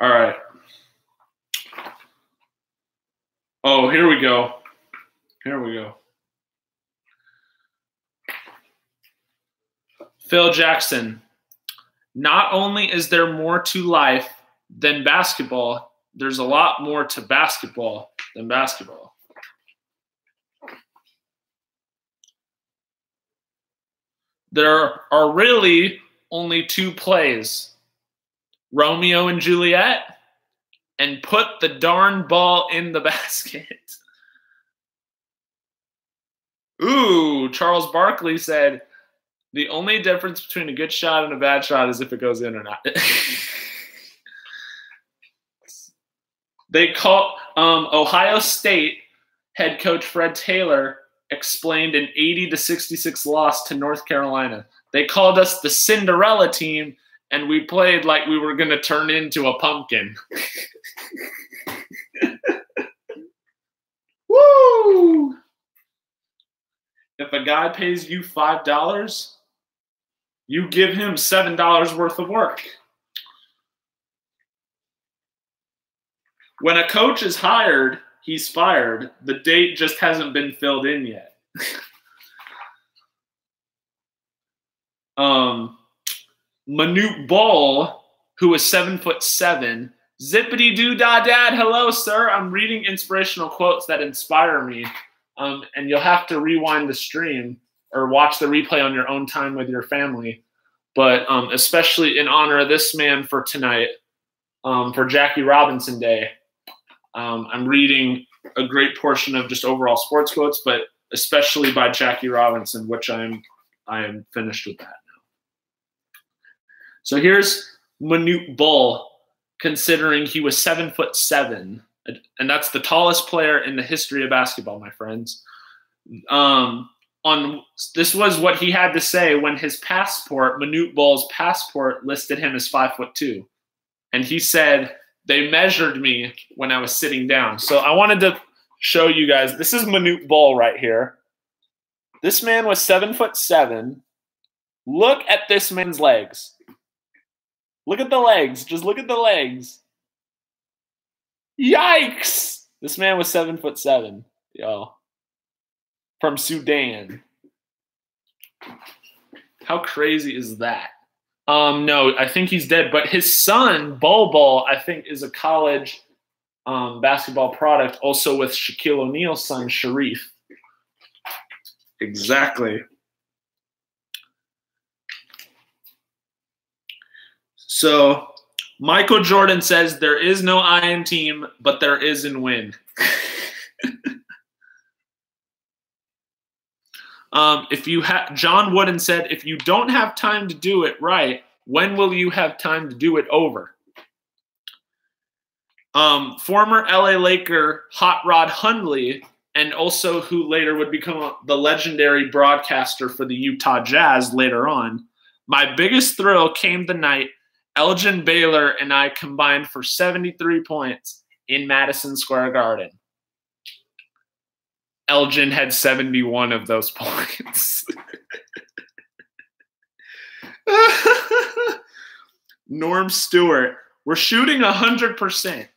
All right. Oh, here we go. Here we go. Phil Jackson. Not only is there more to life than basketball, there's a lot more to basketball than basketball. There are really only two plays, Romeo and Juliet, and put the darn ball in the basket. Ooh, Charles Barkley said, the only difference between a good shot and a bad shot is if it goes in or not. They call Ohio State head coach Fred Taylor explained an 80-66 loss to North Carolina. They called us the Cinderella team, and we played like we were going to turn into a pumpkin. Woo! If a guy pays you $5, you give him $7 worth of work. When a coach is hired, he's fired. The date just hasn't been filled in yet. Manute Bol, who was 7'7", zippity-doo-dah-dad, hello, sir. I'm reading inspirational quotes that inspire me. And you'll have to rewind the stream or watch the replay on your own time with your family. But especially in honor of this man for tonight, for Jackie Robinson Day, I'm reading a great portion of just overall sports quotes, but especially by Jackie Robinson, which I am finished with that now. So here's Manute Bol, considering he was 7'7", and that's the tallest player in the history of basketball, my friends. This was what he had to say when his passport, Manute Bol's passport, listed him as 5'2", and he said, "They measured me when I was sitting down." So I wanted to show you guys. This is Manute Bol right here. This man was 7'7". Look at this man's legs. Look at the legs. Just look at the legs. Yikes! This man was 7'7", y'all. From Sudan. How crazy is that? No, I think he's dead. But his son, Bol, I think, is a college basketball product, also with Shaquille O'Neal's son, Sharif. Exactly. So Michael Jordan says there is no I in team, but there is in win. John Wooden said, if you don't have time to do it right, when will you have time to do it over? Former LA Laker Hot Rod Hundley, and also who later would become the legendary broadcaster for the Utah Jazz later on. My biggest thrill came the night Elgin Baylor and I combined for 73 points in Madison Square Garden. Elgin had 71 of those points. Norm Stewart, we're shooting 100%.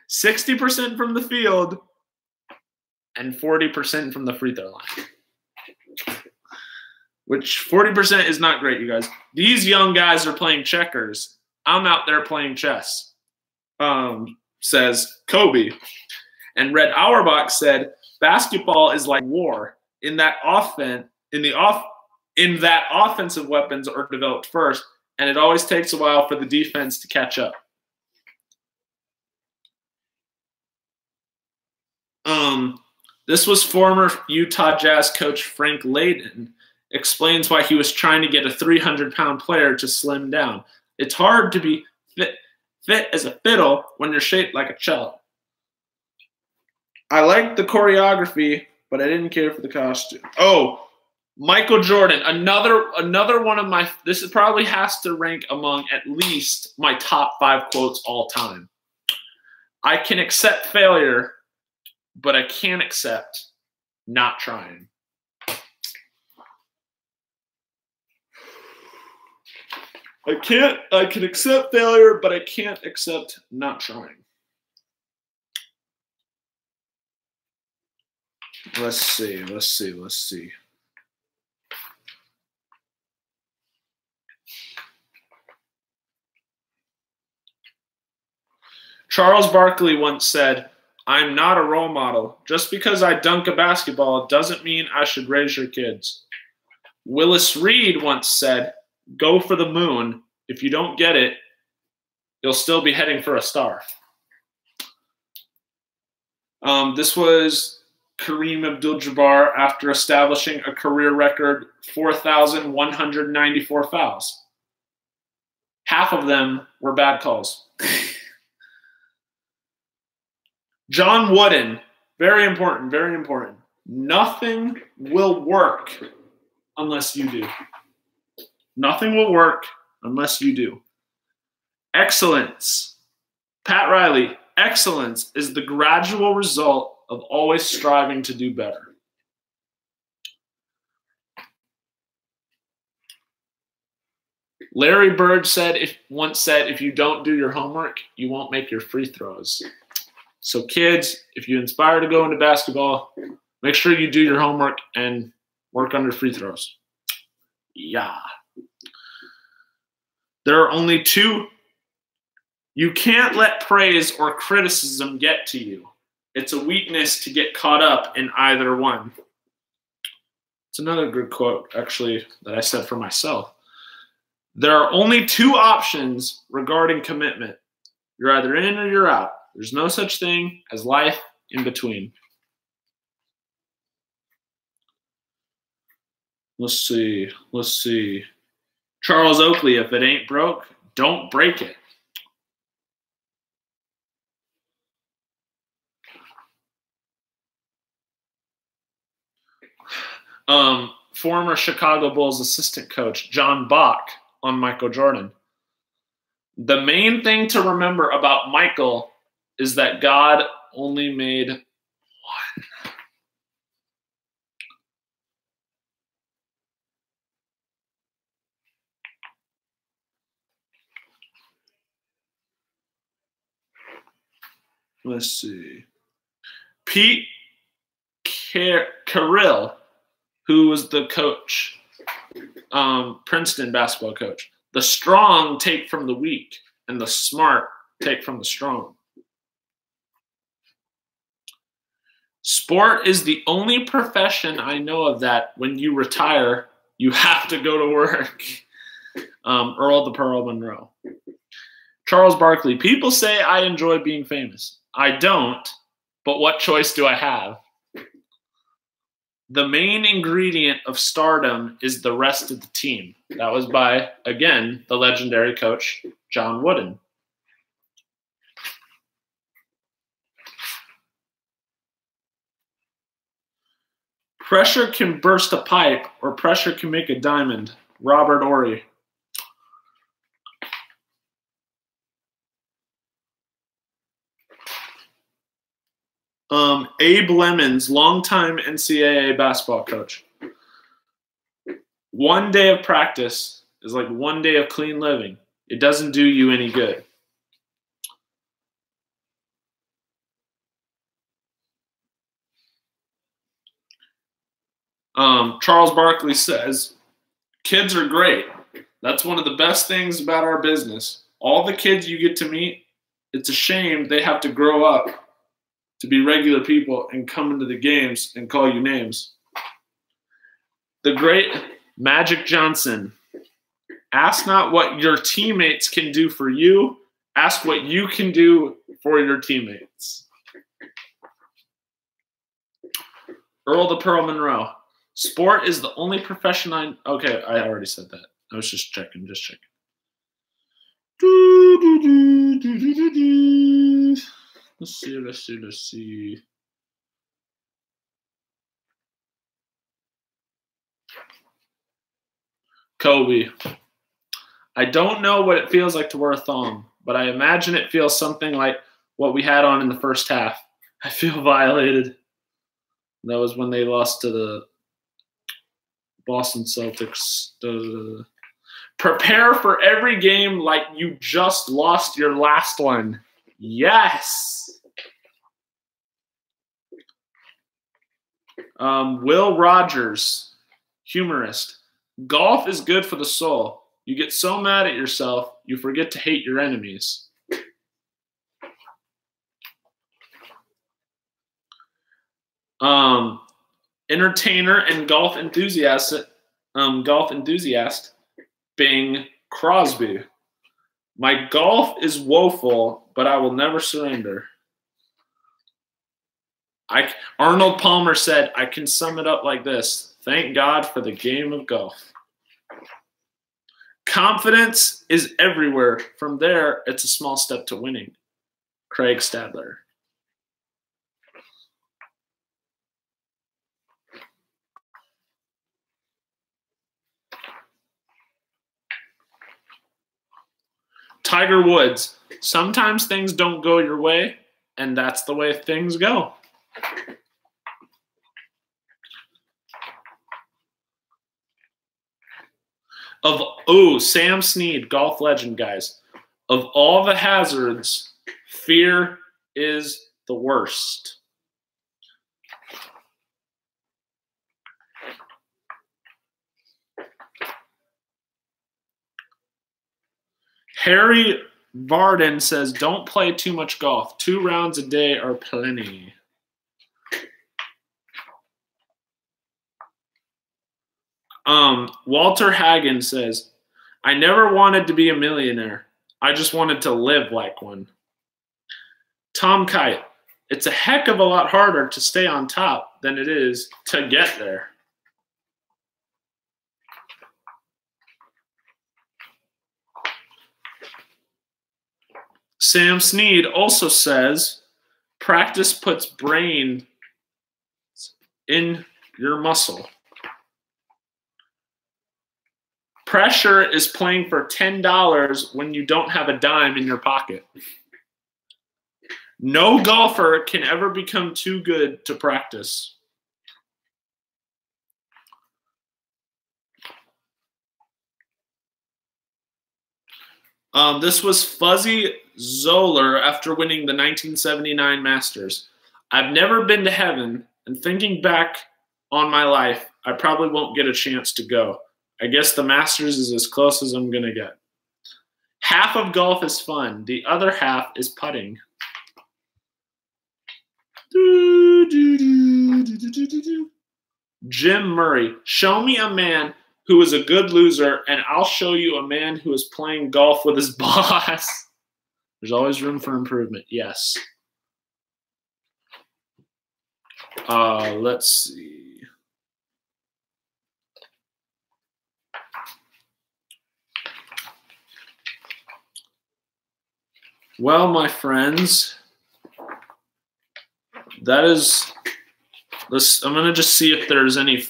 60% from the field and 40% from the free throw line. Which 40% is not great, you guys. These young guys are playing checkers. I'm out there playing chess, says Kobe. And Red Auerbach said, basketball is like war. In that offensive weapons are developed first, and it always takes a while for the defense to catch up. This was former Utah Jazz coach Frank Layden. Explains why he was trying to get a 300-pound player to slim down. It's hard to be fit as a fiddle when you're shaped like a cello. I liked the choreography, but I didn't care for the costume. Oh, Michael Jordan, another one of my – this is probably has to rank among at least my top 5 quotes all time. I can accept failure, but I can't accept not trying. I can accept failure, but I can't accept not trying. Let's see. Charles Barkley once said, I'm not a role model. Just because I dunk a basketball doesn't mean I should raise your kids. Willis Reed once said, go for the moon. If you don't get it, you'll still be heading for a star. This was Kareem Abdul-Jabbar after establishing a career record 4,194 fouls. Half of them were bad calls. John Wooden, very important, very important. Nothing will work unless you do. Nothing will work unless you do. Excellence. Pat Riley, excellence is the gradual result of always striving to do better. Larry Bird once said, if you don't do your homework, you won't make your free throws. So kids, if you aspire to go into basketball, make sure you do your homework and work on your free throws. Yeah. There are only 2. You can't let praise or criticism get to you. It's a weakness to get caught up in either one. It's another good quote, actually, that I said for myself. There are only 2 options regarding commitment. You're either in or you're out. There's no such thing as life in between. Let's see. Charles Oakley, if it ain't broke, don't break it. Former Chicago Bulls assistant coach John Bach on Michael Jordan. The main thing to remember about Michael is that God only made one. Let's see. Pete Carrill, who was the coach, Princeton basketball coach. The strong take from the weak, and the smart take from the strong. Sport is the only profession I know of that when you retire, you have to go to work. Earl the Pearl Monroe. Charles Barkley. People say I enjoy being famous. I don't, but what choice do I have? The main ingredient of stardom is the rest of the team. That was by, again, the legendary coach, John Wooden. Pressure can burst a pipe, or pressure can make a diamond. Robert Ory. Abe Lemons, longtime NCAA basketball coach. One day of practice is like one day of clean living. It doesn't do you any good. Charles Barkley says, kids are great. That's one of the best things about our business. All the kids you get to meet, it's a shame they have to grow up to be regular people and come into the games and call you names. The great Magic Johnson. Ask not what your teammates can do for you. Ask what you can do for your teammates. Earl the Pearl Monroe. Sport is the only profession okay, I already said that. I was just checking. Let's see. Kobe. I don't know what it feels like to wear a thong, but I imagine it feels something like what we had on in the first half. I feel violated. That was when they lost to the Boston Celtics. Prepare for every game like you just lost your last one. Yes. Will Rogers, humorist. Golf is good for the soul. You get so mad at yourself, you forget to hate your enemies. Entertainer and golf enthusiast, Bing Crosby. My golf is woeful, but I will never surrender. Arnold Palmer said, I can sum it up like this. Thank God for the game of golf. Confidence is everywhere. From there, it's a small step to winning. Craig Stadler. Tiger Woods. Sometimes things don't go your way, and that's the way things go. Sam Snead, golf legend, guys. Of all the hazards, fear is the worst. Harry Varden says, don't play too much golf. 2 rounds a day are plenty. Walter Hagen says, I never wanted to be a millionaire. I just wanted to live like one. Tom Kite, it's a heck of a lot harder to stay on top than it is to get there. Sam Snead also says, practice puts brain in your muscle. Pressure is playing for $10 when you don't have a dime in your pocket. No golfer can ever become too good to practice. This was Fuzzy Zoller after winning the 1979 Masters. I've never been to heaven, and thinking back on my life, I probably won't get a chance to go. I guess the Masters is as close as I'm going to get. Half of golf is fun. The other half is putting. Jim Murray. Show me a man who is a good loser, and I'll show you a man who is playing golf with his boss. There's always room for improvement. Yes. Let's see. Well, my friends, that is this. I'm gonna just see if there's any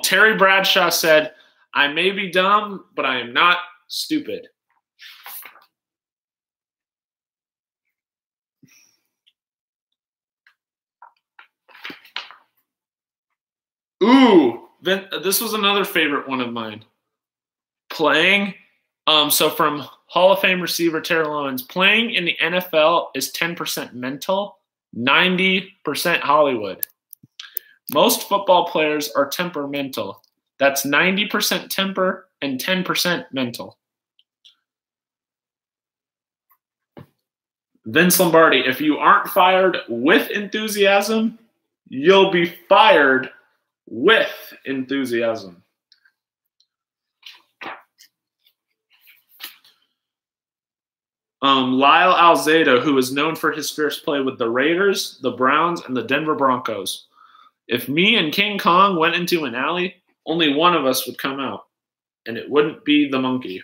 Terry Bradshaw said, I may be dumb, but I am not stupid. Ooh, this was another favorite one of mine. Playing, so from Hall of Fame receiver Terrell Owens, playing in the NFL is 10% mental, 90% Hollywood. Most football players are temperamental. That's 90% temper and 10% mental. Vince Lombardi, if you aren't fired with enthusiasm, you'll be fired with enthusiasm. Lyle Alzado, who is known for his fierce play with the Raiders, the Browns, and the Denver Broncos. If me and King Kong went into an alley, only one of us would come out, and it wouldn't be the monkey.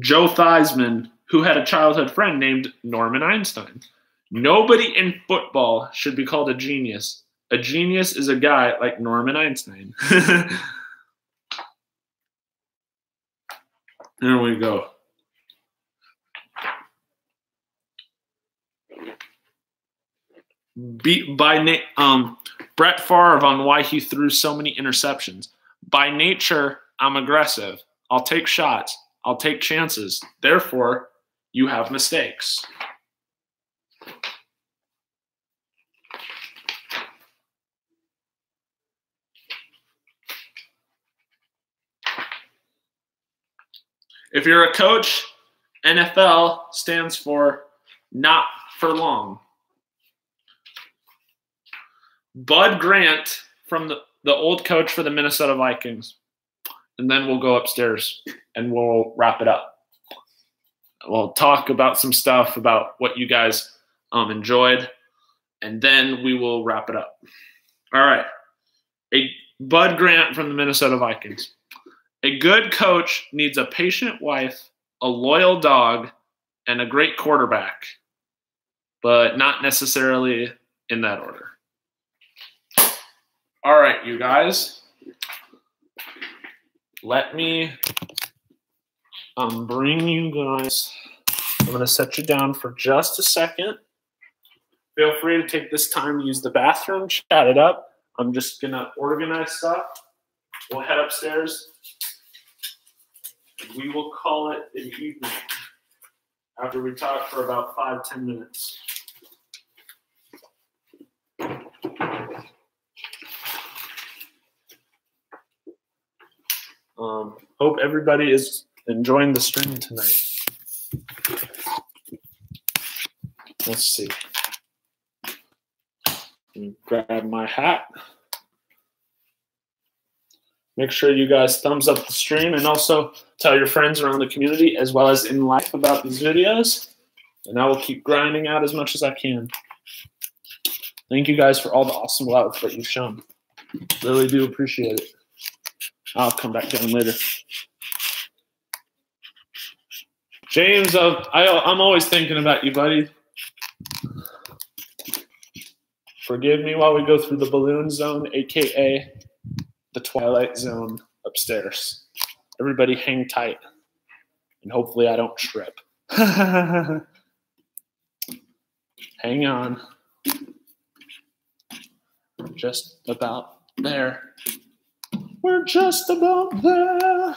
Joe Theismann, who had a childhood friend named Norman Einstein. Nobody in football should be called a genius. A genius is a guy like Norman Einstein. There we go. Brett Favre on why he threw so many interceptions. By nature, I'm aggressive. I'll take shots. I'll take chances. Therefore, you have mistakes. If you're a coach, NFL stands for not for long. Bud Grant from the old coach for the Minnesota Vikings. And then we'll go upstairs and we'll wrap it up. We'll talk about some stuff about what you guys enjoyed, and then we will wrap it up. All right. Bud Grant from the Minnesota Vikings. A good coach needs a patient wife, a loyal dog, and a great quarterback, but not necessarily in that order. All right, you guys. Let me bring you guys. I'm going to set you down for just a second. Feel free to take this time to use the bathroom, chat it up. I'm just going to organize stuff. We'll head upstairs. We will call it an evening after we talk for about 5-10 minutes. Hope everybody is enjoying the stream tonight. Let's see. Let me grab my hat. Make sure you guys thumbs up the stream and also tell your friends around the community as well as in life about these videos. And I will keep grinding out as much as I can. Thank you guys for all the awesome love that you've shown. Really do appreciate it. I'll come back down later. James, I'm always thinking about you, buddy. Forgive me while we go through the balloon zone, a.k.a. the Twilight Zone upstairs. Everybody hang tight, and hopefully I don't trip. Hang on. We're just about there. We're just about there.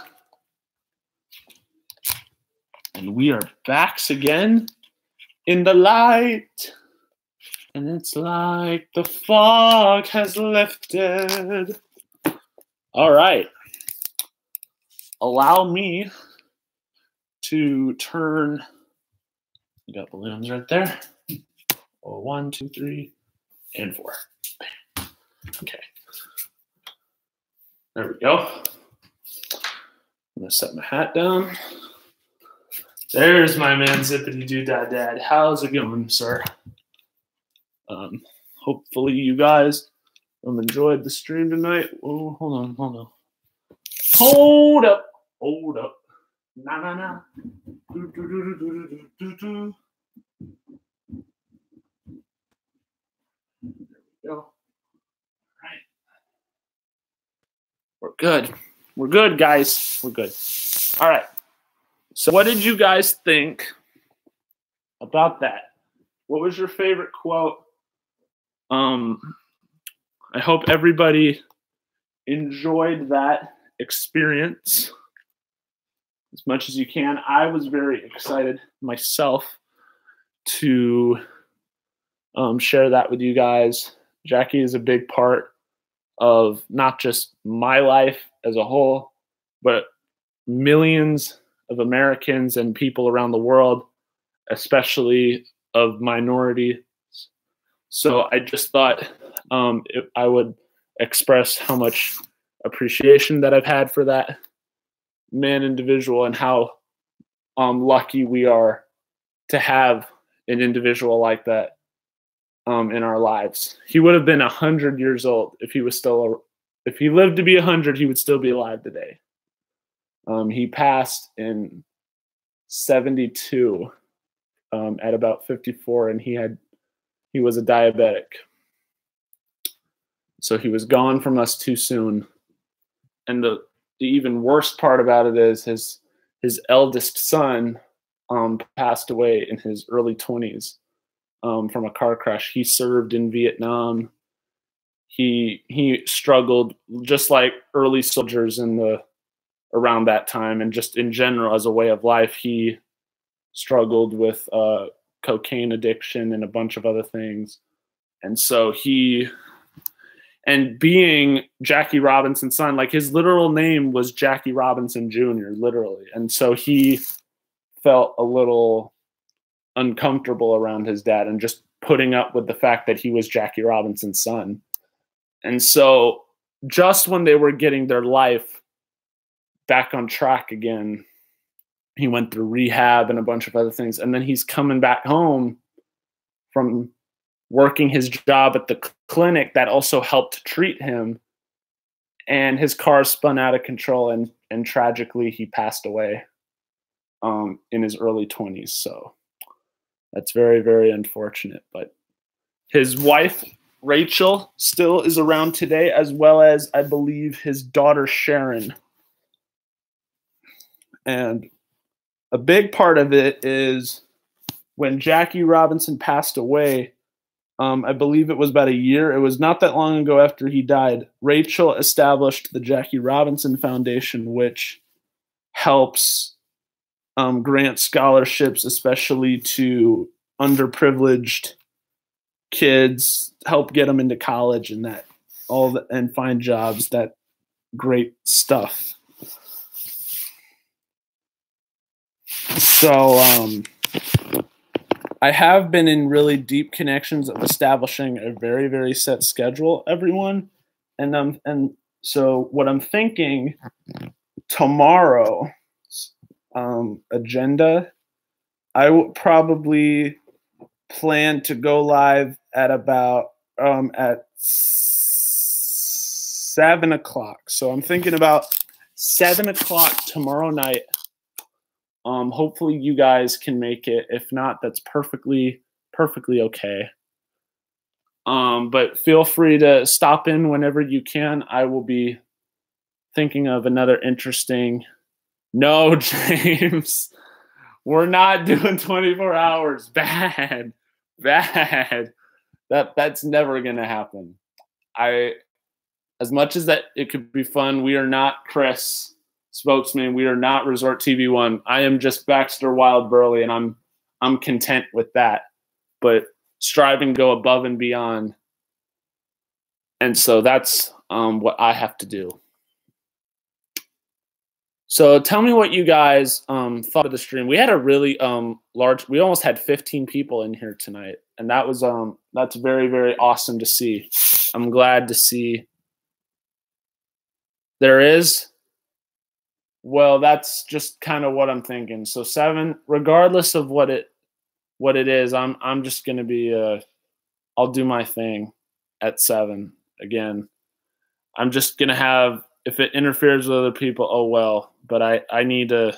And we are back again in the light. And it's like the fog has lifted. All right. Allow me to turn. You got balloons right there. 1, 2, 3, and 4. Okay. There we go. I'm going to set my hat down. There's my man, Zippity Doo Dah Dad. How's it going, sir? Hopefully you guys enjoyed the stream tonight. Oh, hold on. Hold up. Nah. Do. There we go. All right. We're good. We're good, guys. We're good. All right. So what did you guys think about that? What was your favorite quote? I hope everybody enjoyed that experience as much as you can. I was very excited myself to share that with you guys. Jackie is a big part of not just my life as a whole, but millions of Americans and people around the world, especially of minorities. So I just thought I would express how much appreciation that I've had for that man individual, and how lucky we are to have an individual like that in our lives. He would have been 100 years old if he was still, if he lived to be 100, he would still be alive today. He passed in 72 at about 54, and he was a diabetic. So he was gone from us too soon. And the even worst part about it is his eldest son passed away in his early 20s from a car crash. He served in Vietnam. He struggled just like early soldiers around that time, and just in general as a way of life. He struggled with cocaine addiction and a bunch of other things. And so and being Jackie Robinson's son, like his literal name was Jackie Robinson Jr., literally. And so he felt a little uncomfortable around his dad and just putting up with the fact that he was Jackie Robinson's son. And so just when they were getting their life back on track again, he went through rehab and a bunch of other things. And then he's coming back home from working his job at the clinic that also helped treat him. And his car spun out of control, and tragically he passed away in his early 20s. So that's very, very unfortunate. But his wife, Rachel, still is around today, as well as, I believe, his daughter, Sharon. And a big part of it is when Jackie Robinson passed away, I believe it was about a year. It was not that long ago after he died. Rachel established the Jackie Robinson Foundation, which helps grant scholarships, especially to underprivileged kids, help get them into college and and find jobs. That great stuff. So I have been in really deep connections of establishing a very, very set schedule, everyone. And so what I'm thinking tomorrow, agenda, I will probably plan to go live at about at 7 o'clock. So I'm thinking about 7 o'clock tomorrow night. Hopefully you guys can make it. If not, that's perfectly okay. But feel free to stop in whenever you can. I will be thinking of another interesting. No, James, we're not doing 24 hours. Bad. That's never gonna happen. As much as that it could be fun, we are not Chris Spokesman. We are not Resort TV 1. I am just Baxter Wild Burley, and I'm content with that. But striving to go above and beyond. And so that's what I have to do. So tell me what you guys thought of the stream. We had a really large. We almost had 15 people in here tonight, and that was that's very, very awesome to see. I'm glad to see. There is. Well, that's just kind of what I'm thinking. So 7, regardless of what it is, I'm just gonna be I'll do my thing at 7 again. I'm just gonna have, if it interferes with other people, oh well. But I need a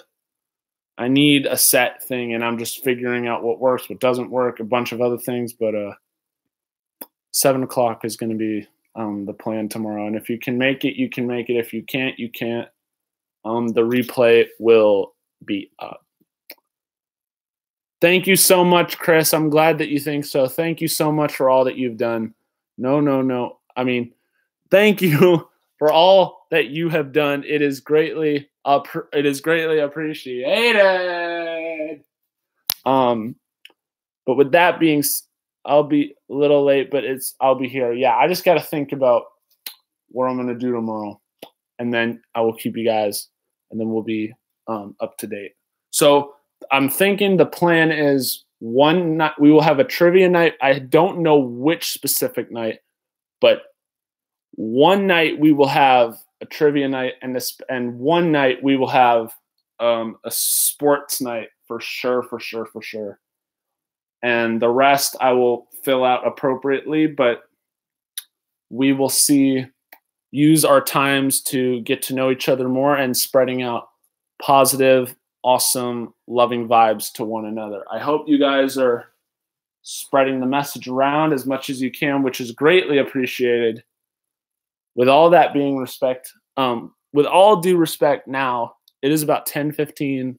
set thing, and I'm just figuring out what works, what doesn't work, a bunch of other things. But 7 o'clock is gonna be the plan tomorrow. And if you can make it, you can make it. If you can't, you can't. The replay will be up. Thank you so much, Chris. I'm glad that you think so. Thank you so much for all that you've done. No. I mean, thank you for all that you have done. It is greatly appreciated. But with that being I'll be a little late, but I'll be here. Yeah, I just got to think about what I'm going to do tomorrow, and then I will keep you guys, and then we'll be up to date. So I'm thinking the plan is one night we will have a trivia night. I don't know which specific night, but one night we will have a trivia night, and one night we will have a sports night for sure. And the rest I will fill out appropriately, but we will use our times to get to know each other more and spreading out positive, awesome, loving vibes to one another. I hope you guys are spreading the message around as much as you can, which is greatly appreciated. With all that being with all due respect now, it is about 10:15.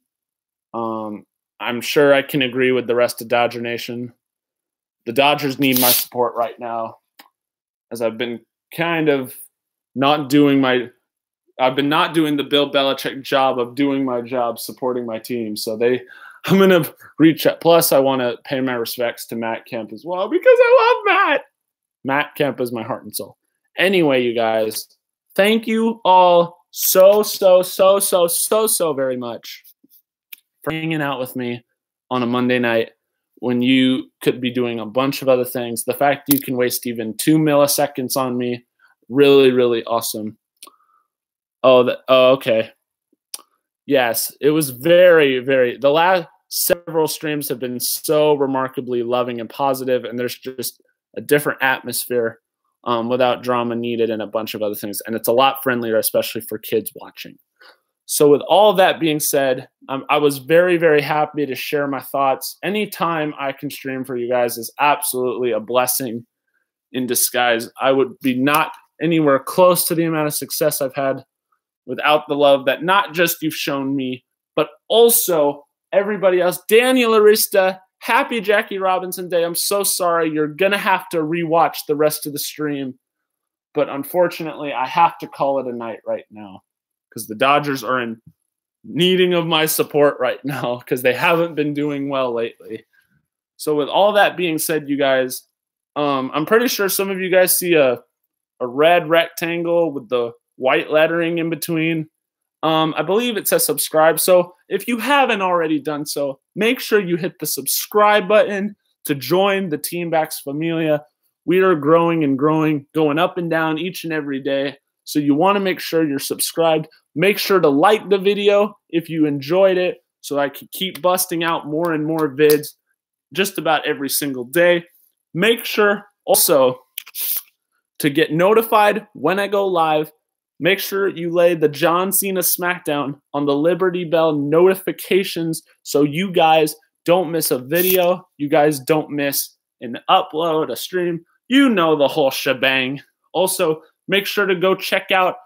I'm sure I can agree with the rest of Dodger Nation. The Dodgers need my support right now, as I've been kind of not doing the Bill Belichick job of doing my job, supporting my team. So I'm going to reach out. Plus, I want to pay my respects to Matt Kemp as well, because I love Matt. Matt Kemp is my heart and soul. Anyway, you guys, thank you all so very much for hanging out with me on a Monday night when you could be doing a bunch of other things. The fact you can waste even 2 milliseconds on me, really, really awesome. Okay. Yes, it was the last several streams have been so remarkably loving and positive, and there's just a different atmosphere without drama needed and a bunch of other things. And it's a lot friendlier, especially for kids watching. So with all that being said, I was very, very happy to share my thoughts. Anytime I can stream for you guys is absolutely a blessing in disguise. I would be not anywhere close to the amount of success I've had without the love that not just you've shown me, but also everybody else. Daniel Arista, happy Jackie Robinson Day. I'm so sorry. You're going to have to rewatch the rest of the stream. But unfortunately, I have to call it a night right now, because the Dodgers are in needing of my support right now because they haven't been doing well lately. So with all that being said, you guys, I'm pretty sure some of you guys see a red rectangle with the white lettering in between. I believe it says subscribe. So if you haven't already done so, make sure you hit the subscribe button to join the Team Bax Familia. We are growing and growing, going up and down each and every day. So you want to make sure you're subscribed. Make sure to like the video if you enjoyed it, so I can keep busting out more and more vids just about every single day. Make sure also to get notified when I go live. Make sure you lay the John Cena SmackDown on the Liberty Bell notifications so you guys don't miss a video. You guys don't miss an upload, a stream. You know the whole shebang. Also, make sure to go check out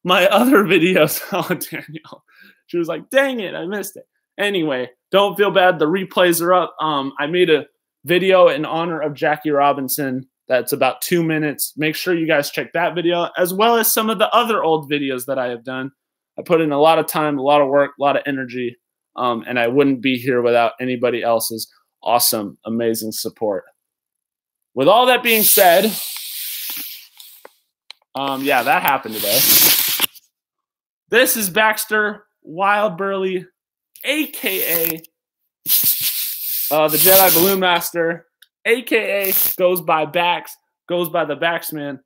my other videos. Oh, Danielle. She was like, dang it, I missed it. Anyway, don't feel bad. The replays are up. I made a video in honor of Jackie Robinson that's about 2 minutes. Make sure you guys check that video, as well as some of the other old videos that I have done. I put in a lot of time, a lot of work, a lot of energy, and I wouldn't be here without anybody else's awesome, amazing support. With all that being said, yeah, that happened today. This is Baxter Wild Burley, a.k.a. The Jedi Balloon Master, a.k.a. goes by Bax, goes by the Baxman.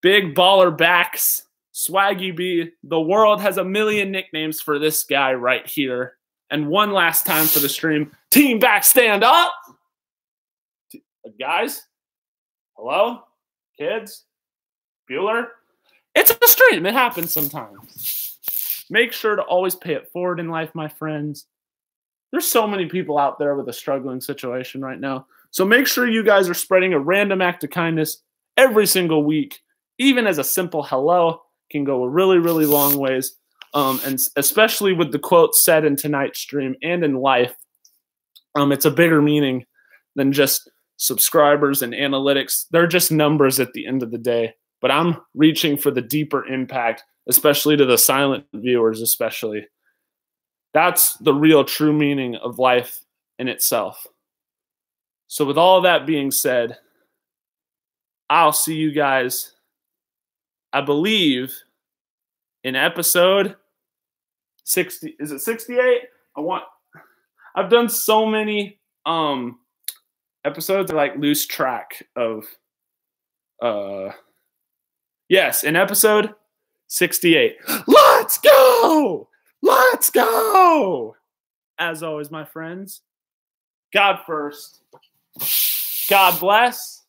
Big Baller Bax, Swaggy B. The world has a million nicknames for this guy right here. And one last time for the stream. Team Bax, stand up! Guys? Hello? Kids? Bueller? It's a stream. It happens sometimes. Make sure to always pay it forward in life, my friends. There's so many people out there with a struggling situation right now. So make sure you guys are spreading a random act of kindness every single week. Even as a simple hello can go a really, really long ways. And especially with the quote said in tonight's stream and in life, it's a bigger meaning than just subscribers and analytics. They're just numbers at the end of the day. But I'm reaching for the deeper impact, especially to the silent viewers, especially. That's the real true meaning of life in itself. So with all that being said, I'll see you guys, I believe, in episode 60. Is it 68? I've done so many episodes, I like lose track of yes, in episode 68. Let's go! Let's go! As always, my friends, God first. God bless.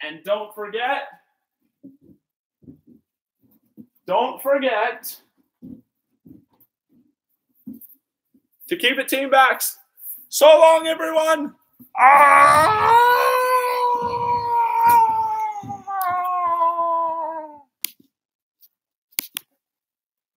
And don't forget to keep it team backs. So long, everyone. Ah!